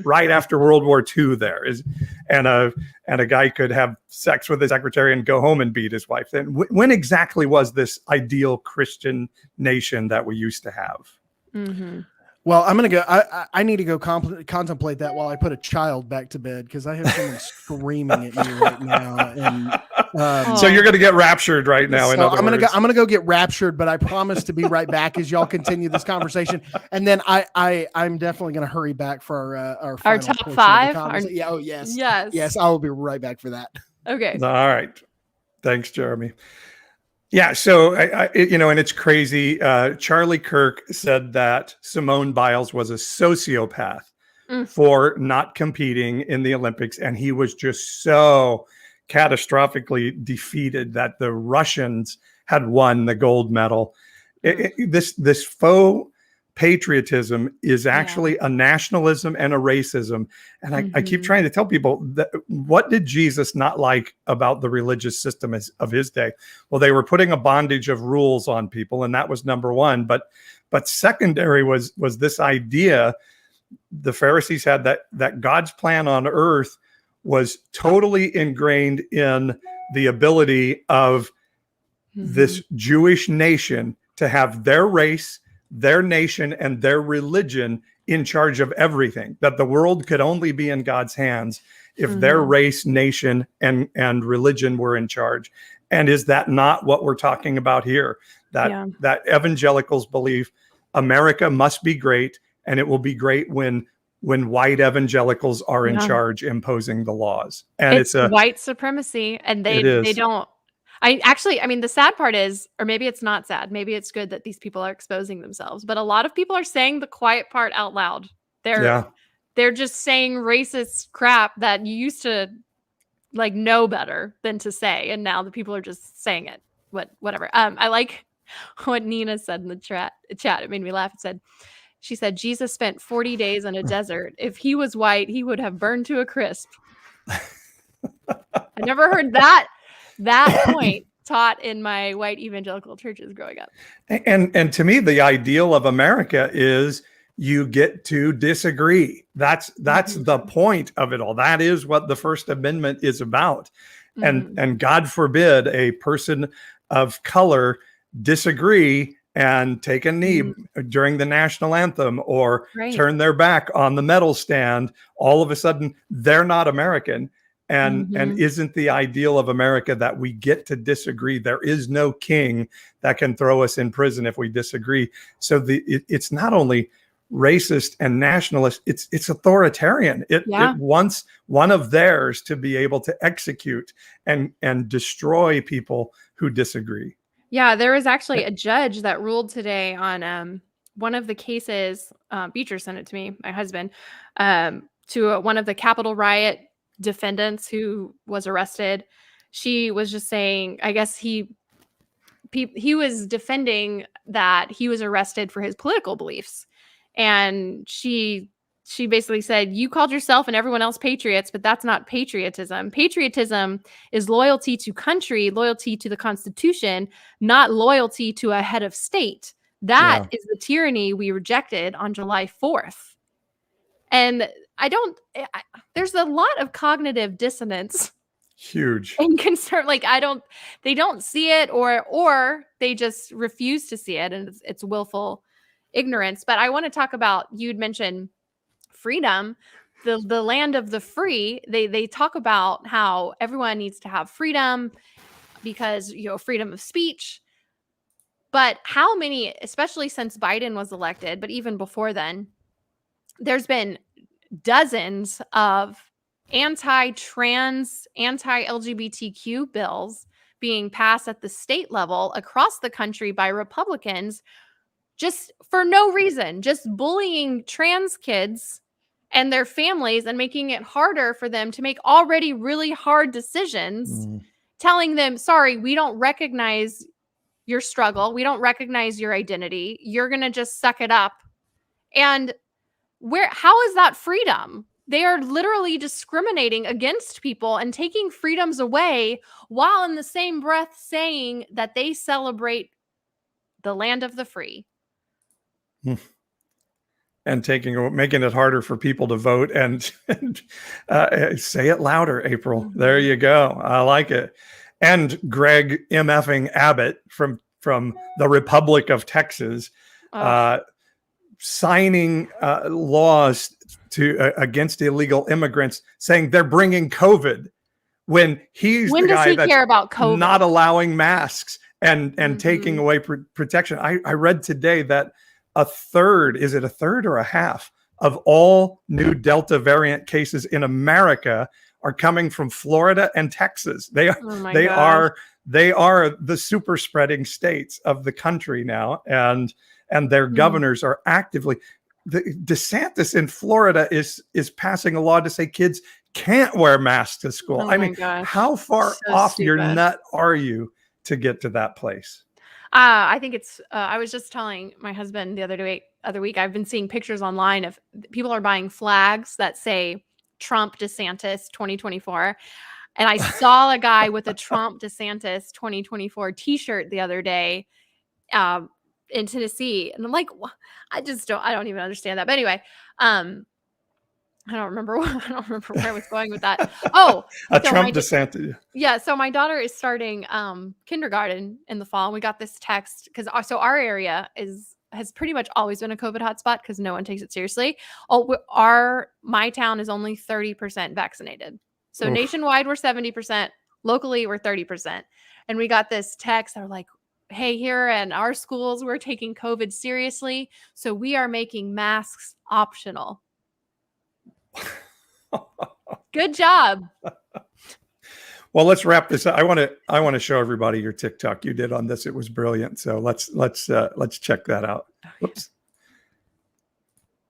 Right after World War II, there is, and a guy could have sex with his secretary and go home and beat his wife. Then when exactly was this ideal Christian nation that we used to have? Mm-hmm. Well, I'm going to go. I need to go contemplate that while I put a child back to bed, because I have someone screaming at me right now. And so you're going to get raptured right now. In other words, I'm going to go get raptured, but I promise to be right back as y'all continue this conversation. And then I'm definitely going to hurry back for our final top portion of the 5. conversation. Oh yes, Yes. I will be right back for that. Okay. All right. Thanks, Jeremy. Yeah. So, and it's crazy. Charlie Kirk said that Simone Biles was a sociopath for not competing in the Olympics. And he was just so catastrophically defeated that the Russians had won the gold medal. This faux patriotism is actually a nationalism and a racism. And I keep trying to tell people that what did Jesus not like about the religious system of his day? Well, they were putting a bondage of rules on people, and that was number one. But secondary was this idea the Pharisees had that God's plan on earth was totally ingrained in the ability of this Jewish nation to have their race, their nation, and their religion in charge of everything, that the world could only be in God's hands if their race, nation, and religion were in charge. And is that not what we're talking about here? That evangelicals believe America must be great, and it will be great when white evangelicals are in charge imposing the laws. And it's white supremacy, and they don't. I mean, the sad part is, or maybe it's not sad, maybe it's good that these people are exposing themselves, but a lot of people are saying the quiet part out loud. They're just saying racist crap that you used to like know better than to say, and now the people are just saying it. Whatever. I like what Nina said in the chat. It made me laugh. She said, Jesus spent 40 days in a desert. If he was white, he would have burned to a crisp. I never heard that point taught in my white evangelical churches growing up. And to me, the ideal of America is you get to disagree. That's the point of it all. That is what the First Amendment is about. And God forbid a person of color disagree and take a knee during the national anthem or turn their back on the medal stand. All of a sudden, they're not American. And isn't the ideal of America that we get to disagree? There is no king that can throw us in prison if we disagree. So it's not only racist and nationalist, it's authoritarian. It wants one of theirs to be able to execute and destroy people who disagree. Yeah, there was actually a judge that ruled today on one of the cases. Beecher sent it to me, my husband, to one of the Capitol riot defendants who was arrested. She was just saying, I guess he was defending that he was arrested for his political beliefs. And she basically said, you called yourself and everyone else patriots, but that's not patriotism. Patriotism is loyalty to country, loyalty to the Constitution, not loyalty to a head of state. That is the tyranny we rejected on July 4th. And there's a lot of cognitive dissonance. Huge. And concern. Like, they don't see it or they just refuse to see it. And it's willful ignorance. But I want to talk about, you'd mentioned freedom, the land of the free. They talk about how everyone needs to have freedom because, freedom of speech. But how many, especially since Biden was elected, but even before then, there's been dozens of anti-trans, anti-LGBTQ bills being passed at the state level across the country by Republicans just for no reason, just bullying trans kids and their families and making it harder for them to make already really hard decisions, telling them, sorry, we don't recognize your struggle. We don't recognize your identity. You're going to just suck it up. And how is that freedom? They are literally discriminating against people and taking freedoms away while in the same breath saying that they celebrate the land of the free. And making it harder for people to vote and say it louder, April. There you go. I like it. And Greg MFing Abbott from the Republic of Texas signing laws against illegal immigrants, saying they're bringing COVID when he's the guy that's care about COVID? Not allowing masks and taking away protection. I read today that a third or a half of all new Delta variant cases in America are coming from Florida and Texas. They are the super spreading states of the country now, and their governors are actively. DeSantis in Florida is passing a law to say kids can't wear masks to school. I mean, how far off your nut are you to get to that place? I think it's, I was just telling my husband the other week, I've been seeing pictures online of people are buying flags that say Trump DeSantis 2024. And I saw a guy with a Trump DeSantis 2024 t-shirt the other day in Tennessee. And I'm like, I don't even understand that. But anyway, I don't remember where I was going with that. Oh, Trump DeSantis. Yeah. So my daughter is starting kindergarten in the fall. And we got this text because our area has pretty much always been a COVID hotspot because no one takes it seriously. My town is only 30% vaccinated. So nationwide, we're 70%. Locally, we're 30%. And we got this text. They're like, hey, here in our schools, we're taking COVID seriously. So we are making masks optional. Good job. Well, let's wrap this up. I want to show everybody your TikTok you did on this. It was brilliant. So let's check that out. Whoops.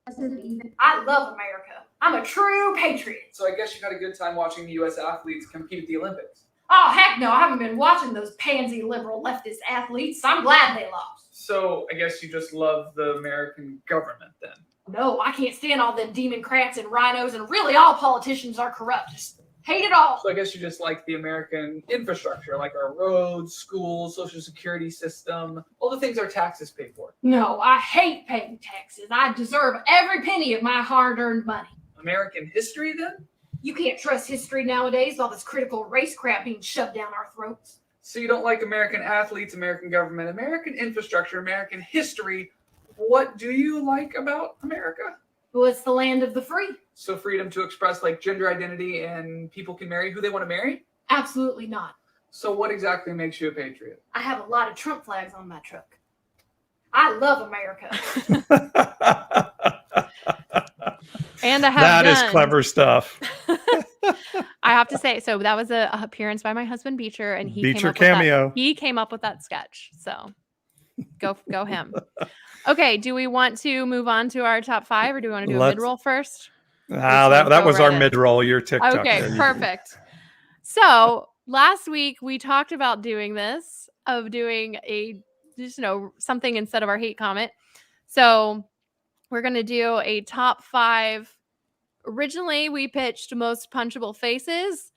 I love America. I'm a true patriot. So I guess you had a good time watching the U.S. athletes compete at the Olympics. Oh, heck no. I haven't been watching those pansy liberal leftist athletes. I'm glad they lost. So I guess you just love the American government then. No, I can't stand all them Democrats and rhinos, and really all politicians are corrupt. Just hate it all. So I guess you just like the American infrastructure, like our roads, schools, social security system, all the things our taxes pay for. No, I hate paying taxes. I deserve every penny of my hard-earned money. American history then? You can't trust history nowadays with all this critical race crap being shoved down our throats. So you don't like American athletes, American government, American infrastructure, American history. What do you like about America? Well, it's the land of the free. So freedom to express like gender identity and people can marry who they want to marry? Absolutely not. So what exactly makes you a patriot? I have a lot of Trump flags on my truck. I love America. And I have that guns. Is clever stuff. I have to say, so that was a appearance by my husband Beecher, and he came up with that sketch. So go him. Okay, do we want to move on to our top 5, or do we want to do a mid-roll first? That was our mid-roll, your TikTok. Okay, perfect. So last week we talked about doing something instead of our hate comment. So we're going to do a top 5. Originally, we pitched most punchable faces,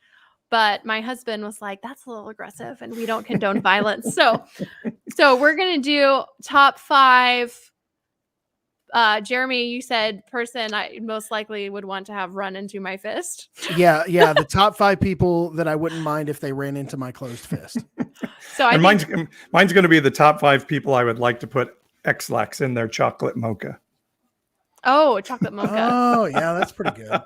but my husband was like, that's a little aggressive and we don't condone violence. So we're going to do top 5. Jeremy, you said person I most likely would want to have run into my fist. Yeah. The top 5 people that I wouldn't mind if they ran into my closed fist. So mine's going to be the top 5 people I would like to put X-Lax in their chocolate mocha. Oh, chocolate mocha. Oh, yeah, that's pretty good.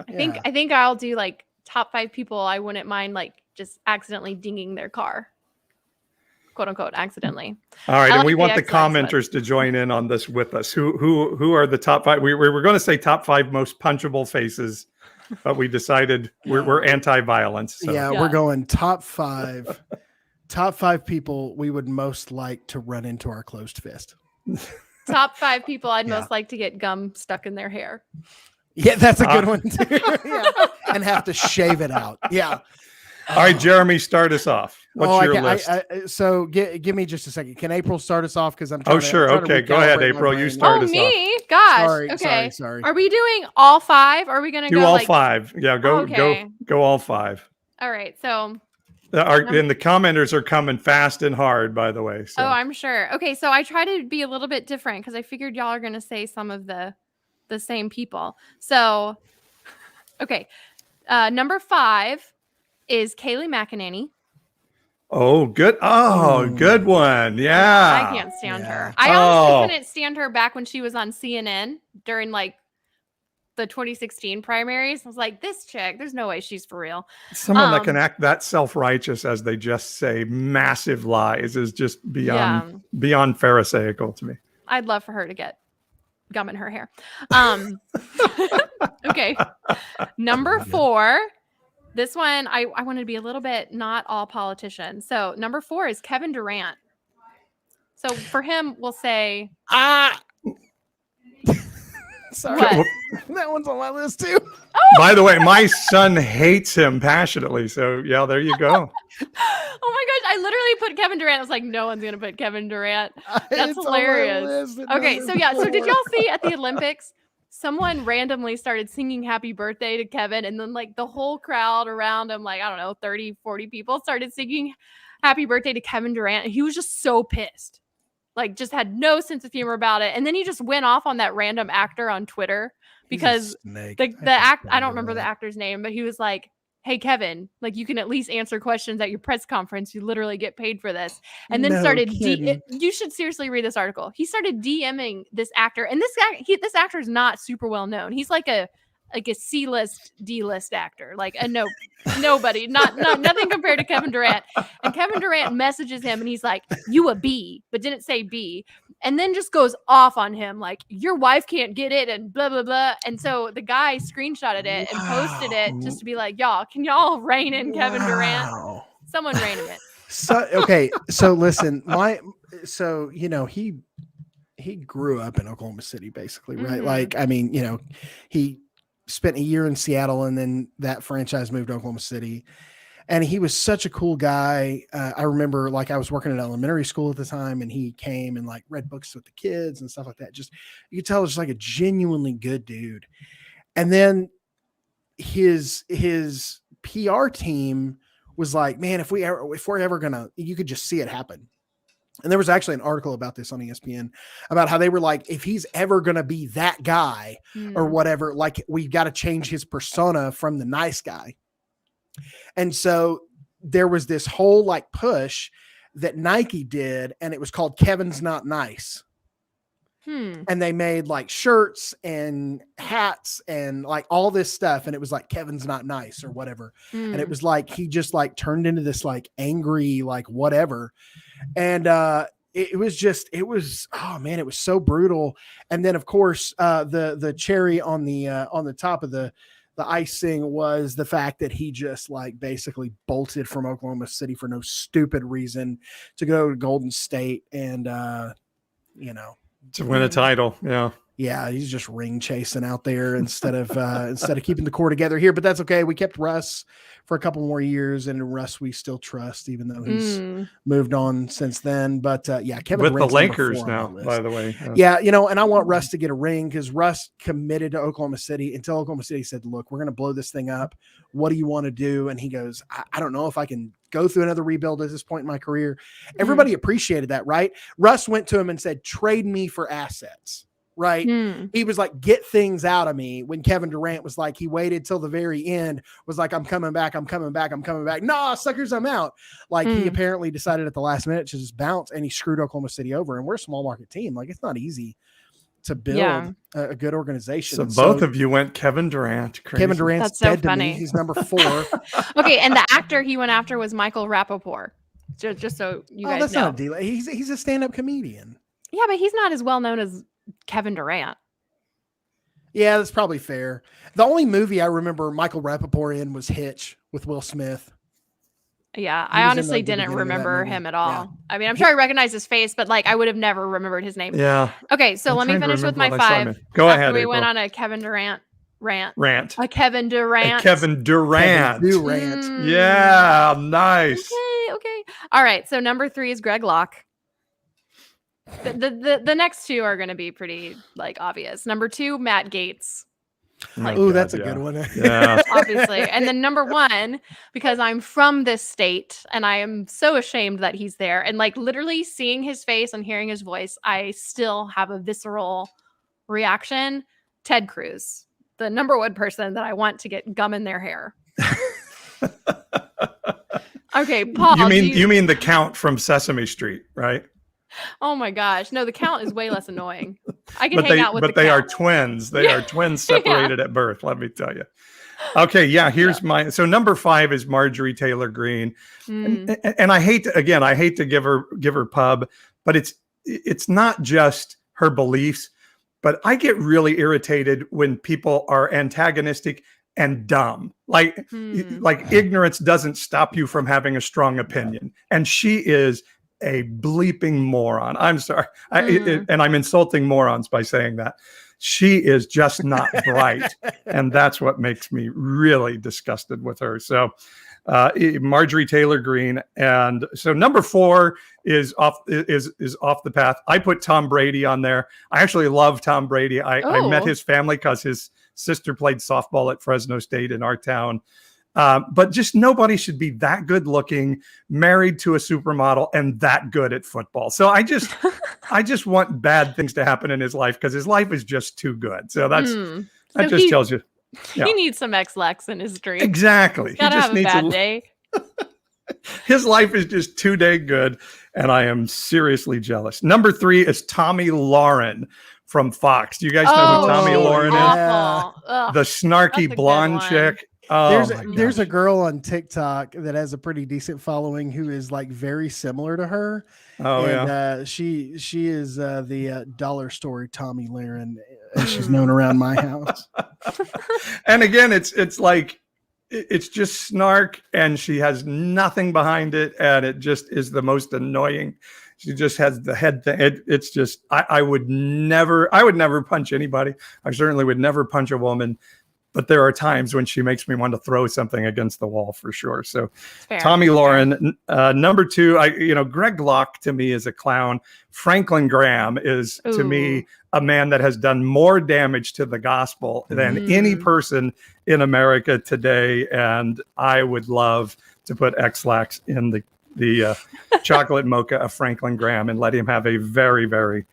I think I'll do like top 5 people I wouldn't mind like just accidentally dinging their car. Quote unquote, accidentally. All right, and we want the commenters to join in on this with us. Who are the top 5? We were going to say top 5 most punchable faces, but we decided we're anti-violence. So. Yeah, we're going top 5 Top 5 people we would most like to run into our closed fist. Top 5 people I'd Yeah. most like to get gum stuck in their hair. Yeah, that's a good one too. Yeah. And have to shave it out. Yeah. All right, Jeremy, start us off. What's your list? So give me just a second. Can April start us off? Because I'm trying sure. I'm trying to Okay, go ahead, recalibrate my April. You brain. start Oh, us off. me? Gosh. Okay. Sorry. Are we doing all 5? Are we going to Do go all like 5. Yeah, Okay. go all 5. All right. So, And the commenters are coming fast and hard, by the way. So. oh, I'm sure. Okay, so I try to be a little bit different because I figured y'all are going to say some of the same people. So, okay. Number 5 is Kayleigh McEnany. Oh, good. Oh, good one. Yeah. I can't stand Yeah. her. I honestly couldn't stand her back when she was on CNN during like the 2016 primaries. I was like, this chick, there's no way she's for real. Someone that can act that self-righteous, as they just say, massive lies is just beyond pharisaical to me. I'd love for her to get gum in her hair. Okay. Number 4. This one, I wanted to be a little bit not all politicians. So number 4 is Kevin Durant. So for him, we'll say Sorry. What? That one's on my list too. By the way, my son hates him passionately. So yeah, there you go. Oh my gosh, I literally put Kevin Durant. I was like, no one's gonna put Kevin Durant. That's It's on my hilarious. list at Okay, number so yeah, so did 4. y'all see at the Olympics? Someone randomly started singing happy birthday to Kevin, and then like the whole crowd around him, like I don't know, 30, 40 people started singing happy birthday to Kevin Durant. And he was just so pissed. Like just had no sense of humor about it. And then he just went off on that random actor on Twitter because the I don't remember the actor's name, but he was like, hey, Kevin, like you can at least answer questions at your press conference. You literally get paid for this. And then you should seriously read this article. He started DMing this actor. And this actor is not super well known. He's like a C-list, D-list actor, like a nobody, not nothing compared to Kevin Durant. And Kevin Durant messages him and he's like, you a B, but didn't say B. And then just goes off on him like, your wife can't get it and blah, blah, blah. And so the guy screenshotted it and posted it just to be like, can y'all rein in Kevin Durant? Someone rein him in. So listen, he grew up in Oklahoma City, basically, right? Mm-hmm. Like, I mean, he spent a year in Seattle and then that franchise moved to Oklahoma City. And he was such a cool guy. I remember like I was working at elementary school at the time and he came and like read books with the kids and stuff like that. Just, you could tell it was like a genuinely good dude. And then his PR team was like, man, if we're ever gonna, you could just see it happen. And there was actually an article about this on ESPN about how they were like, if he's ever going to be that guy or whatever, like we've got to change his persona from the nice guy. And so there was this whole like push that Nike did, and it was called Kevin's Not Nice. And they made like shirts and hats and like all this stuff. And it was like, Kevin's not nice or whatever. And it was like, he just like turned into this like angry, like whatever. And it was oh man, it was so brutal. And then of course, the cherry on the top of the icing was the fact that he just like basically bolted from Oklahoma City for no stupid reason to go to Golden State and to win a title. Yeah, he's just ring chasing out there instead of keeping the core together here. But that's okay. We kept Russ for a couple more years, and Russ we still trust, even though he's moved on since then. But Kevin with Durant's the Lakers number 4 now, on my list. by the way. Yeah, and I want Russ to get a ring because Russ committed to Oklahoma City until Oklahoma City said, "Look, we're going to blow this thing up. What do you want to do?" And he goes, "I don't know if I can go through another rebuild at this point in my career." Everybody appreciated that, right? Russ went to him and said, "Trade me for assets." Right. He was like, get things out of me. When Kevin Durant was like, he waited till the very end, was like, I'm coming back. Nah, suckers, I'm out. Like he apparently decided at the last minute to just bounce, and he screwed Oklahoma City over. And we're a small market team. Like it's not easy to build a good organization. So both of you went Kevin Durant. Crazy. Kevin Durant's That's so dead funny. to me. He's number 4. Okay. And the actor he went after was Michael Rapaport. Just so you guys that's know. not a deal. He's a stand-up comedian. Yeah, but he's not as well known as Kevin Durant. Yeah, that's probably fair. The only movie I remember Michael Rapaport in was Hitch with Will Smith. Yeah, He I was in, honestly like, the didn't beginning of that remember movie. him at all. Yeah. I mean, I'm sure I recognize his face, but like I would have never remembered his name. Yeah. Okay, so I'm let me trying to finish with remember my what I saw him 5. in. Go After ahead, we went April. on a Kevin Durant rant. Rant. A Kevin Durant. Kevin Durant. Kevin Durant. Mm, Yeah, nice. Okay. All right, so number 3 is Greg Locke. The next two are going to be pretty like obvious. Number 2, Matt Gaetz. Like, Ooh, God, that's a yeah. good one. Yeah. Obviously. And then number 1, because I'm from this state and I am so ashamed that he's there. And like literally seeing his face and hearing his voice, I still have a visceral reaction. Ted Cruz, the number 1 person that I want to get gum in their hair. Okay, Paul. You mean the Count from Sesame Street, right? Oh my gosh. No, the Count is way less annoying. I can But hang out with the they are Count. twins. They are twins separated at birth, let me tell you. Okay, yeah, here's my so number 5 is Marjorie Taylor Greene. And I hate to give her pub, but it's not just her beliefs, but I get really irritated when people are antagonistic and dumb. Like ignorance doesn't stop you from having a strong opinion. And she is a bleeping moron. I'm sorry. And I'm insulting morons by saying that. She is just not bright. And that's what makes me really disgusted with her. So Marjorie Taylor Greene. And so number 4 is off the path. I put Tom Brady on there. I actually love Tom Brady. I met his family because his sister played softball at Fresno State in our town. But just nobody should be that good looking, married to a supermodel, and that good at football. So I just want bad things to happen in his life because his life is just too good. So that just tells you. Yeah. He needs some X-Lax in his drink. Exactly. He just have a bad day. His life is just too dang good, and I am seriously jealous. Number 3 is Tommy Lauren from Fox. Do you guys know who Tommy Lauren is? The snarky blonde chick. Oh, there's a girl on TikTok that has a pretty decent following who is like very similar to her. Oh, and she is the dollar store Tommy Lauren, as she's known around my house. And again, it's like it's just snark, and she has nothing behind it, and it just is the most annoying. She just has the head thing. It's just I would never punch anybody. I certainly would never punch a woman. But there are times when she makes me want to throw something against the wall for sure. So Tommy Lauren, number 2, Greg Locke to me is a clown. Franklin Graham is to me a man that has done more damage to the gospel than any person in America today. And I would love to put X-Lax in the chocolate mocha of Franklin Graham and let him have a very, very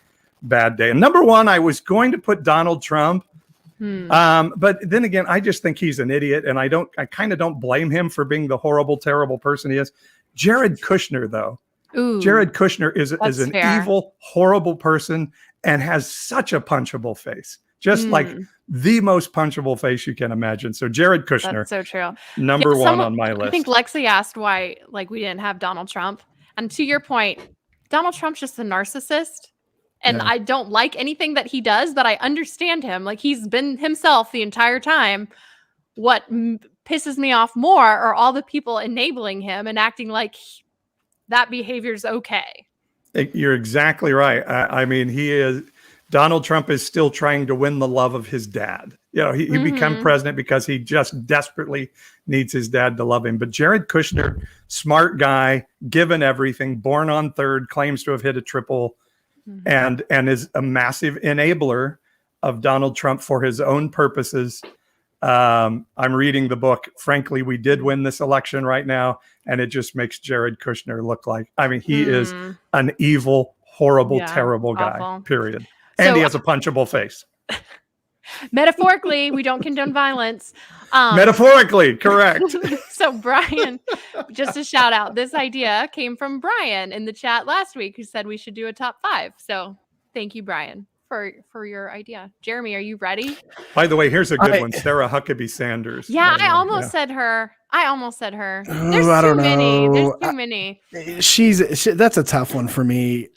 bad day. And number 1, I was going to put Donald Trump. But then again, I just think he's an idiot, and I kind of don't blame him for being the horrible, terrible person he is. Jared Kushner, though. Jared Kushner is an evil, horrible person and has such a punchable face. Just like the most punchable face you can imagine. So Jared Kushner. That's so true. Number 1 on my list. I think Lexi asked why we didn't have Donald Trump. And to your point, Donald Trump's just a narcissist. And I don't like anything that he does, but I understand him. Like, he's been himself the entire time. What pisses me off more are all the people enabling him and acting like that behavior's okay. You're exactly right. I mean, Donald Trump is still trying to win the love of his dad. He became president because he just desperately needs his dad to love him. But Jared Kushner, smart guy, given everything, born on third, claims to have hit a triple, and is a massive enabler of Donald Trump for his own purposes. I'm reading the book. Frankly, we did win this election right now, and it just makes Jared Kushner look like, he is an evil, horrible, terrible guy, awful. Period. And he has a punchable face. Metaphorically, we don't condone violence. Metaphorically, correct. So Brian, just a shout out. This idea came from Brian in the chat last week, who said we should do a top 5. So thank you, Brian, for your idea. Jeremy, are you ready? By the way, here's a good one. Sarah Huckabee Sanders. Yeah, I almost said her. There's too many. There's too many. That's a tough one for me.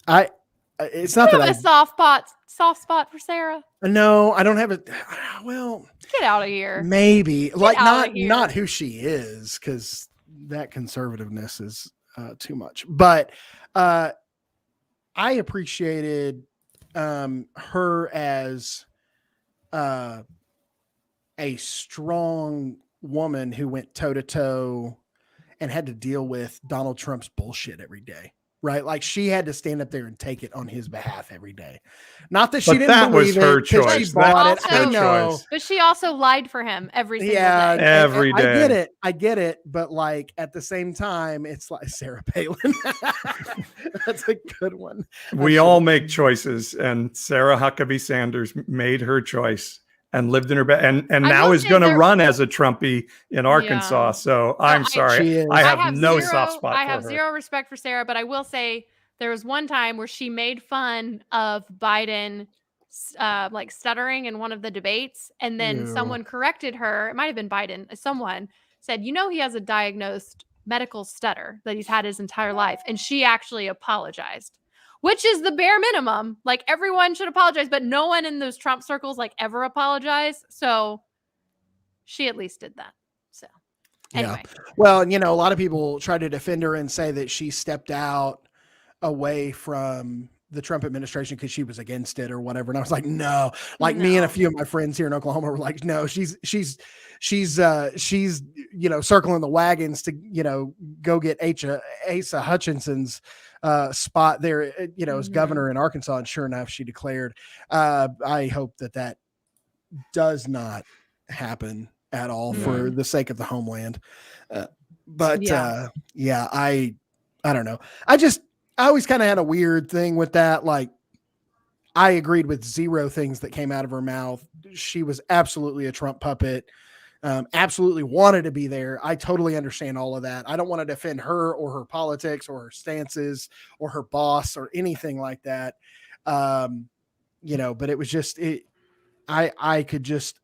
It's not that I have a soft spot for Sarah. No, I don't have it. Well, get out of here. Maybe not who she is, because that conservativeness is too much. But I appreciated her as a strong woman who went toe to toe and had to deal with Donald Trump's bullshit every day. Right. Like she had to stand up there and take it on his behalf every day. Not that she didn't believe it. Her choice. She bought it. Also, I know. But she also lied for him every single Yeah, day. Every day. I get it. But like at the same time, it's like Sarah Palin. That's a good one. We all make choices, and Sarah Huckabee Sanders made her choice and lived in her bed, and now is going to run as a Trumpy in Arkansas. Yeah. So I'm sorry, I have no soft spot. I have zero respect for Sarah, but I will say there was one time where she made fun of Biden, like stuttering in one of the debates, and then someone corrected her. It might have been Biden. Someone said, "You know, he has a diagnosed medical stutter that he's had his entire life," and she actually apologized. Which is the bare minimum. Like everyone should apologize, but no one in those Trump circles like ever apologize. So she at least did that. So anyway. Yeah. Well, you know, a lot of people try to defend her and say that she stepped out away from the Trump administration because she was against it or whatever. And I was like, no. Like me and a few of my friends here in Oklahoma were like, no, she's you know, circling the wagons to, you know, go get Asa Hutchinson's spot there, you know, as governor in Arkansas. And sure enough, she declared. I hope that does not happen at all for the sake of the homeland. I don't know. I always kind of had a weird thing with that. Like I agreed with zero things that came out of her mouth. She was absolutely a Trump puppet. Absolutely wanted to be there. I totally understand all of that. I don't want to defend her or her politics or her stances or her boss or anything like that. You know, but it was just, I could just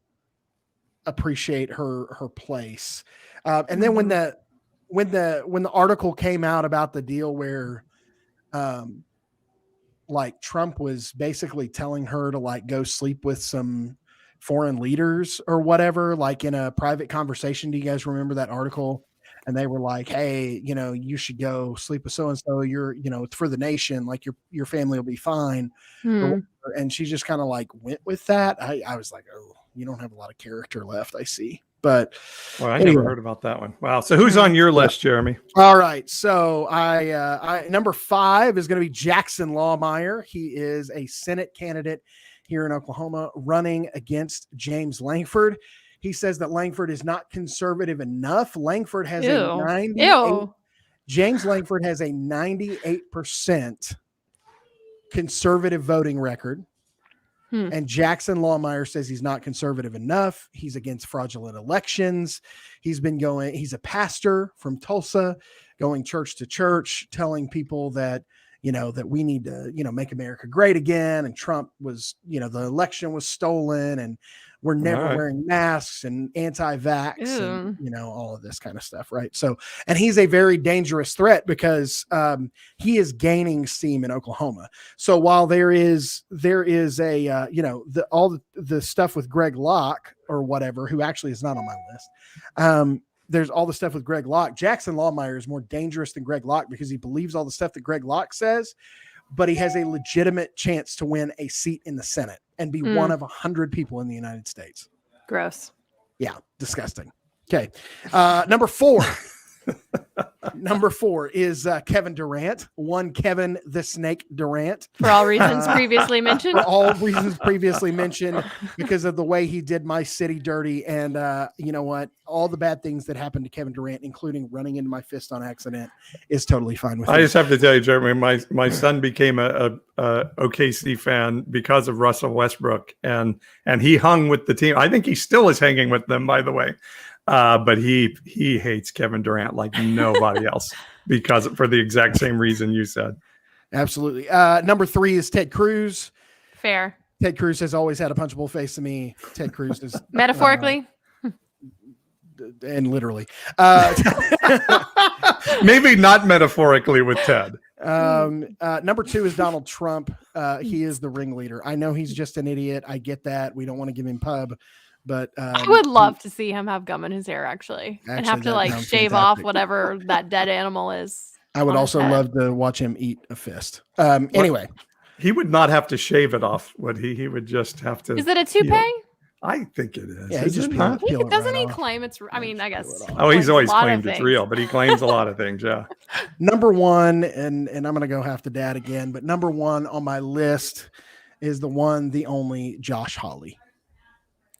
appreciate her place. And then when the article came out about the deal where, like Trump was basically telling her to like go sleep with some foreign leaders or whatever, like in a private conversation. Do you guys remember that article? And they were like, hey, you know, you should go sleep with so-and-so. You're, you know, it's for the nation. Like your family will be fine. And she just kind of like went with that. I was like, oh, you don't have a lot of character left, I see. But I never heard about that one. Wow. So who's on your list, Jeremy? All right. So I number 5 is going to be Jackson Lawmeyer. He is a Senate candidate here in Oklahoma running against James Langford. He says that Langford is not conservative enough. Langford has James Langford has a 98% conservative voting record. And Jackson Lawmeyer says he's not conservative enough. He's against fraudulent elections. He's a pastor from Tulsa, going church to church, telling people that, you know, that we need to, you know, make America great again. And Trump was, you know, the election was stolen and we're never wearing masks and anti-vax and, you know, all of this kind of stuff. Right. So, and he's a very dangerous threat because he is gaining steam in Oklahoma. So while there is a, you know, all the stuff with Greg Locke or whatever, who actually is not on my list. There's all the stuff with Greg Locke. Jackson Lawmeyer is more dangerous than Greg Locke because he believes all the stuff that Greg Locke says, but he has a legitimate chance to win a seat in the Senate and be one of 100 people in the United States. Gross. Yeah. Disgusting. Okay. Number 4. Number 4 is Kevin Durant. One Kevin the Snake Durant. For all reasons previously mentioned. For all reasons previously mentioned, because of the way he did my city dirty. And you know what? All the bad things that happened to Kevin Durant, including running into my fist on accident, is totally fine with me. I just have to tell you, Jeremy, my son became a OKC fan because of Russell Westbrook, and he hung with the team. I think he still is hanging with them, by the way. But he hates Kevin Durant like nobody else for the exact same reason you said. Absolutely. Number 3 is Ted Cruz. Fair. Ted Cruz has always had a punchable face to me. Ted Cruz is metaphorically and literally. Maybe not metaphorically with Ted. Number 2 is Donald Trump. He is the ringleader. I know he's just an idiot. I get that. We don't want to give him pub. But I would love to see him have gum in his hair, actually, and have to that like sounds shave off fantastic. whatever that dead animal is. I would on his also head. love to watch him eat a fist. Anyway, He would not have to shave it off, would he? He would just have to. Is it a toupee? I think it is. Yeah, he just isn't it? peel it. Peel it Doesn't right he off. claim it's? I mean, I guess. Peel it off. Oh, he's claims always a lot of claimed it's things. real, but he claims a lot of things. Yeah. Number one, and I'm going to go half to dad again, but number one on my list is the one, the only Josh Hawley.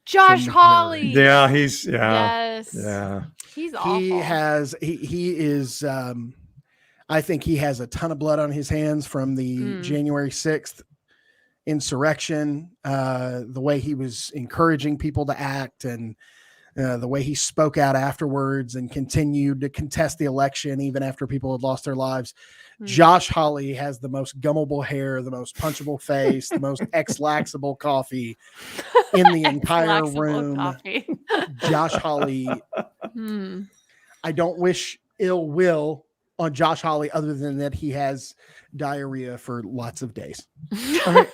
Josh From Hawley. Yeah, he's Yes. yeah. He's awful. He is I think he has a ton of blood on his hands from the January 6th insurrection, the way he was encouraging people to act, and the way he spoke out afterwards and continued to contest the election even after people had lost their lives. Josh Hawley has the most gummable hair, the most punchable face, the most ex-laxable coffee in the entire room. Coffee. Josh Hawley. I don't wish ill will on Josh Hawley other than that he has diarrhea for lots of days. I mean,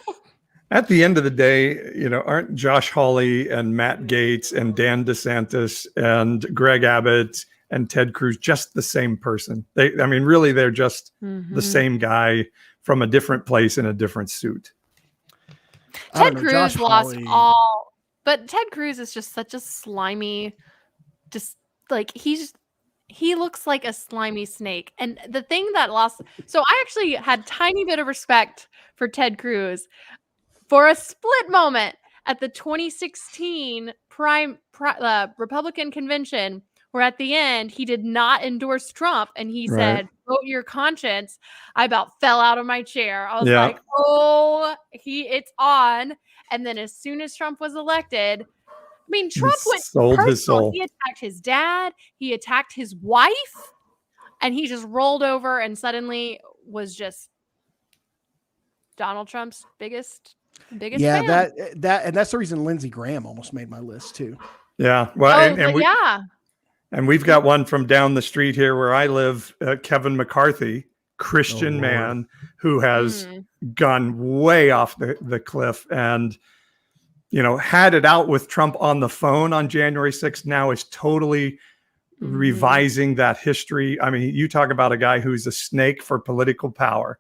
at the end of the day, aren't Josh Hawley and Matt Gaetz and Dan DeSantis and Greg Abbott and Ted Cruz just the same person? Really, they're just the same guy from a different place in a different suit. Ted Cruz lost all, but Ted Cruz is just such a slimy, just like he looks like a slimy snake. And the thing that lost, so I actually had tiny bit of respect for Ted Cruz for a split moment at the 2016 Republican convention, where at the end he did not endorse Trump and he said, vote your conscience. I about fell out of my chair. I was like, oh, it's on. And then as soon as Trump was elected, Trump went personal. His soul. He attacked his dad. He attacked his wife, and he just rolled over and suddenly was just Donald Trump's biggest fan. And that's the reason Lindsey Graham almost made my list too. Yeah. Well, and we've got one from down the street here where I live, Kevin McCarthy, Christian man who has gone way off the cliff and had it out with Trump on the phone on January 6th, now is totally revising that history. I mean, you talk about a guy who's a snake for political power.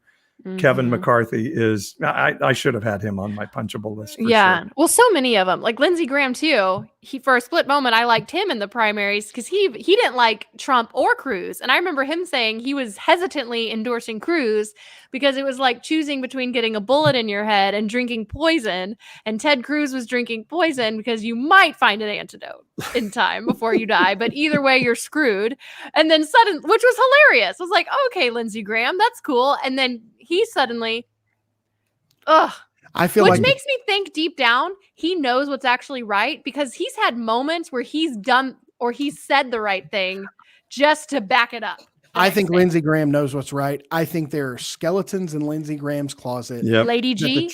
Kevin McCarthy is, I should have had him on my punchable list. For sure. Well, so many of them, like Lindsey Graham too. He, for a split moment, I liked him in the primaries because he didn't like Trump or Cruz. And I remember him saying he was hesitantly endorsing Cruz because it was like choosing between getting a bullet in your head and drinking poison. And Ted Cruz was drinking poison because you might find an antidote in time before you die. But either way, you're screwed. And then suddenly, which was hilarious. I was like, okay, Lindsey Graham, that's cool. And then he suddenly, I feel which makes me think deep down, he knows what's actually right because he's had moments where he's done or he's said the right thing just to back it up. I think Lindsey Graham knows what's right. I think there are skeletons in Lindsey Graham's closet. Yep. Lady G.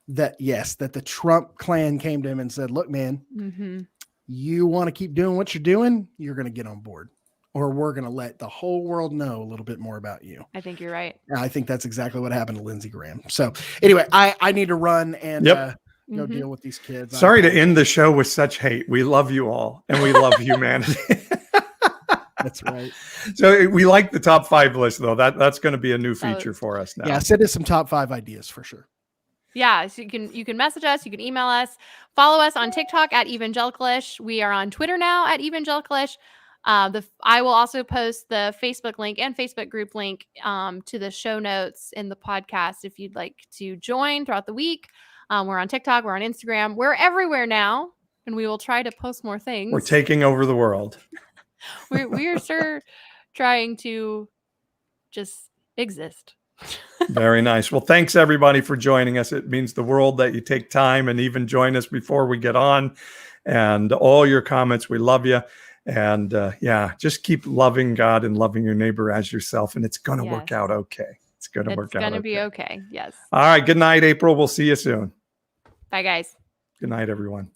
That the Trump clan came to him and said, look, man, you want to keep doing what you're doing, you're going to get on board. Or we're going to let the whole world know a little bit more about you. I think you're right. I think that's exactly what happened to Lindsey Graham. So anyway, I need to run and go deal with these kids. Sorry to end the show with such hate. We love you all and we love humanity. That's right. So we like the top 5 list though. That's going to be a new feature for us now. Yeah, send us some top 5 ideas for sure. Yeah, so you can message us, you can email us, follow us on TikTok at evangelicalish. We are on Twitter now at evangelicalish. I will also post the Facebook link and Facebook group link to the show notes in the podcast if you'd like to join throughout the week. We're on TikTok, we're on Instagram, we're everywhere now, and we will try to post more things. We're taking over the world. we are sure trying to just exist. Very nice. Well, thanks everybody for joining us. It means the world that you take time and even join us before we get on, and all your comments. We love you. And just keep loving God and loving your neighbor as yourself. And it's going to work out okay. It's going to work out okay. It's going to be okay. Yes. All right. Good night, April. We'll see you soon. Bye, guys. Good night, everyone.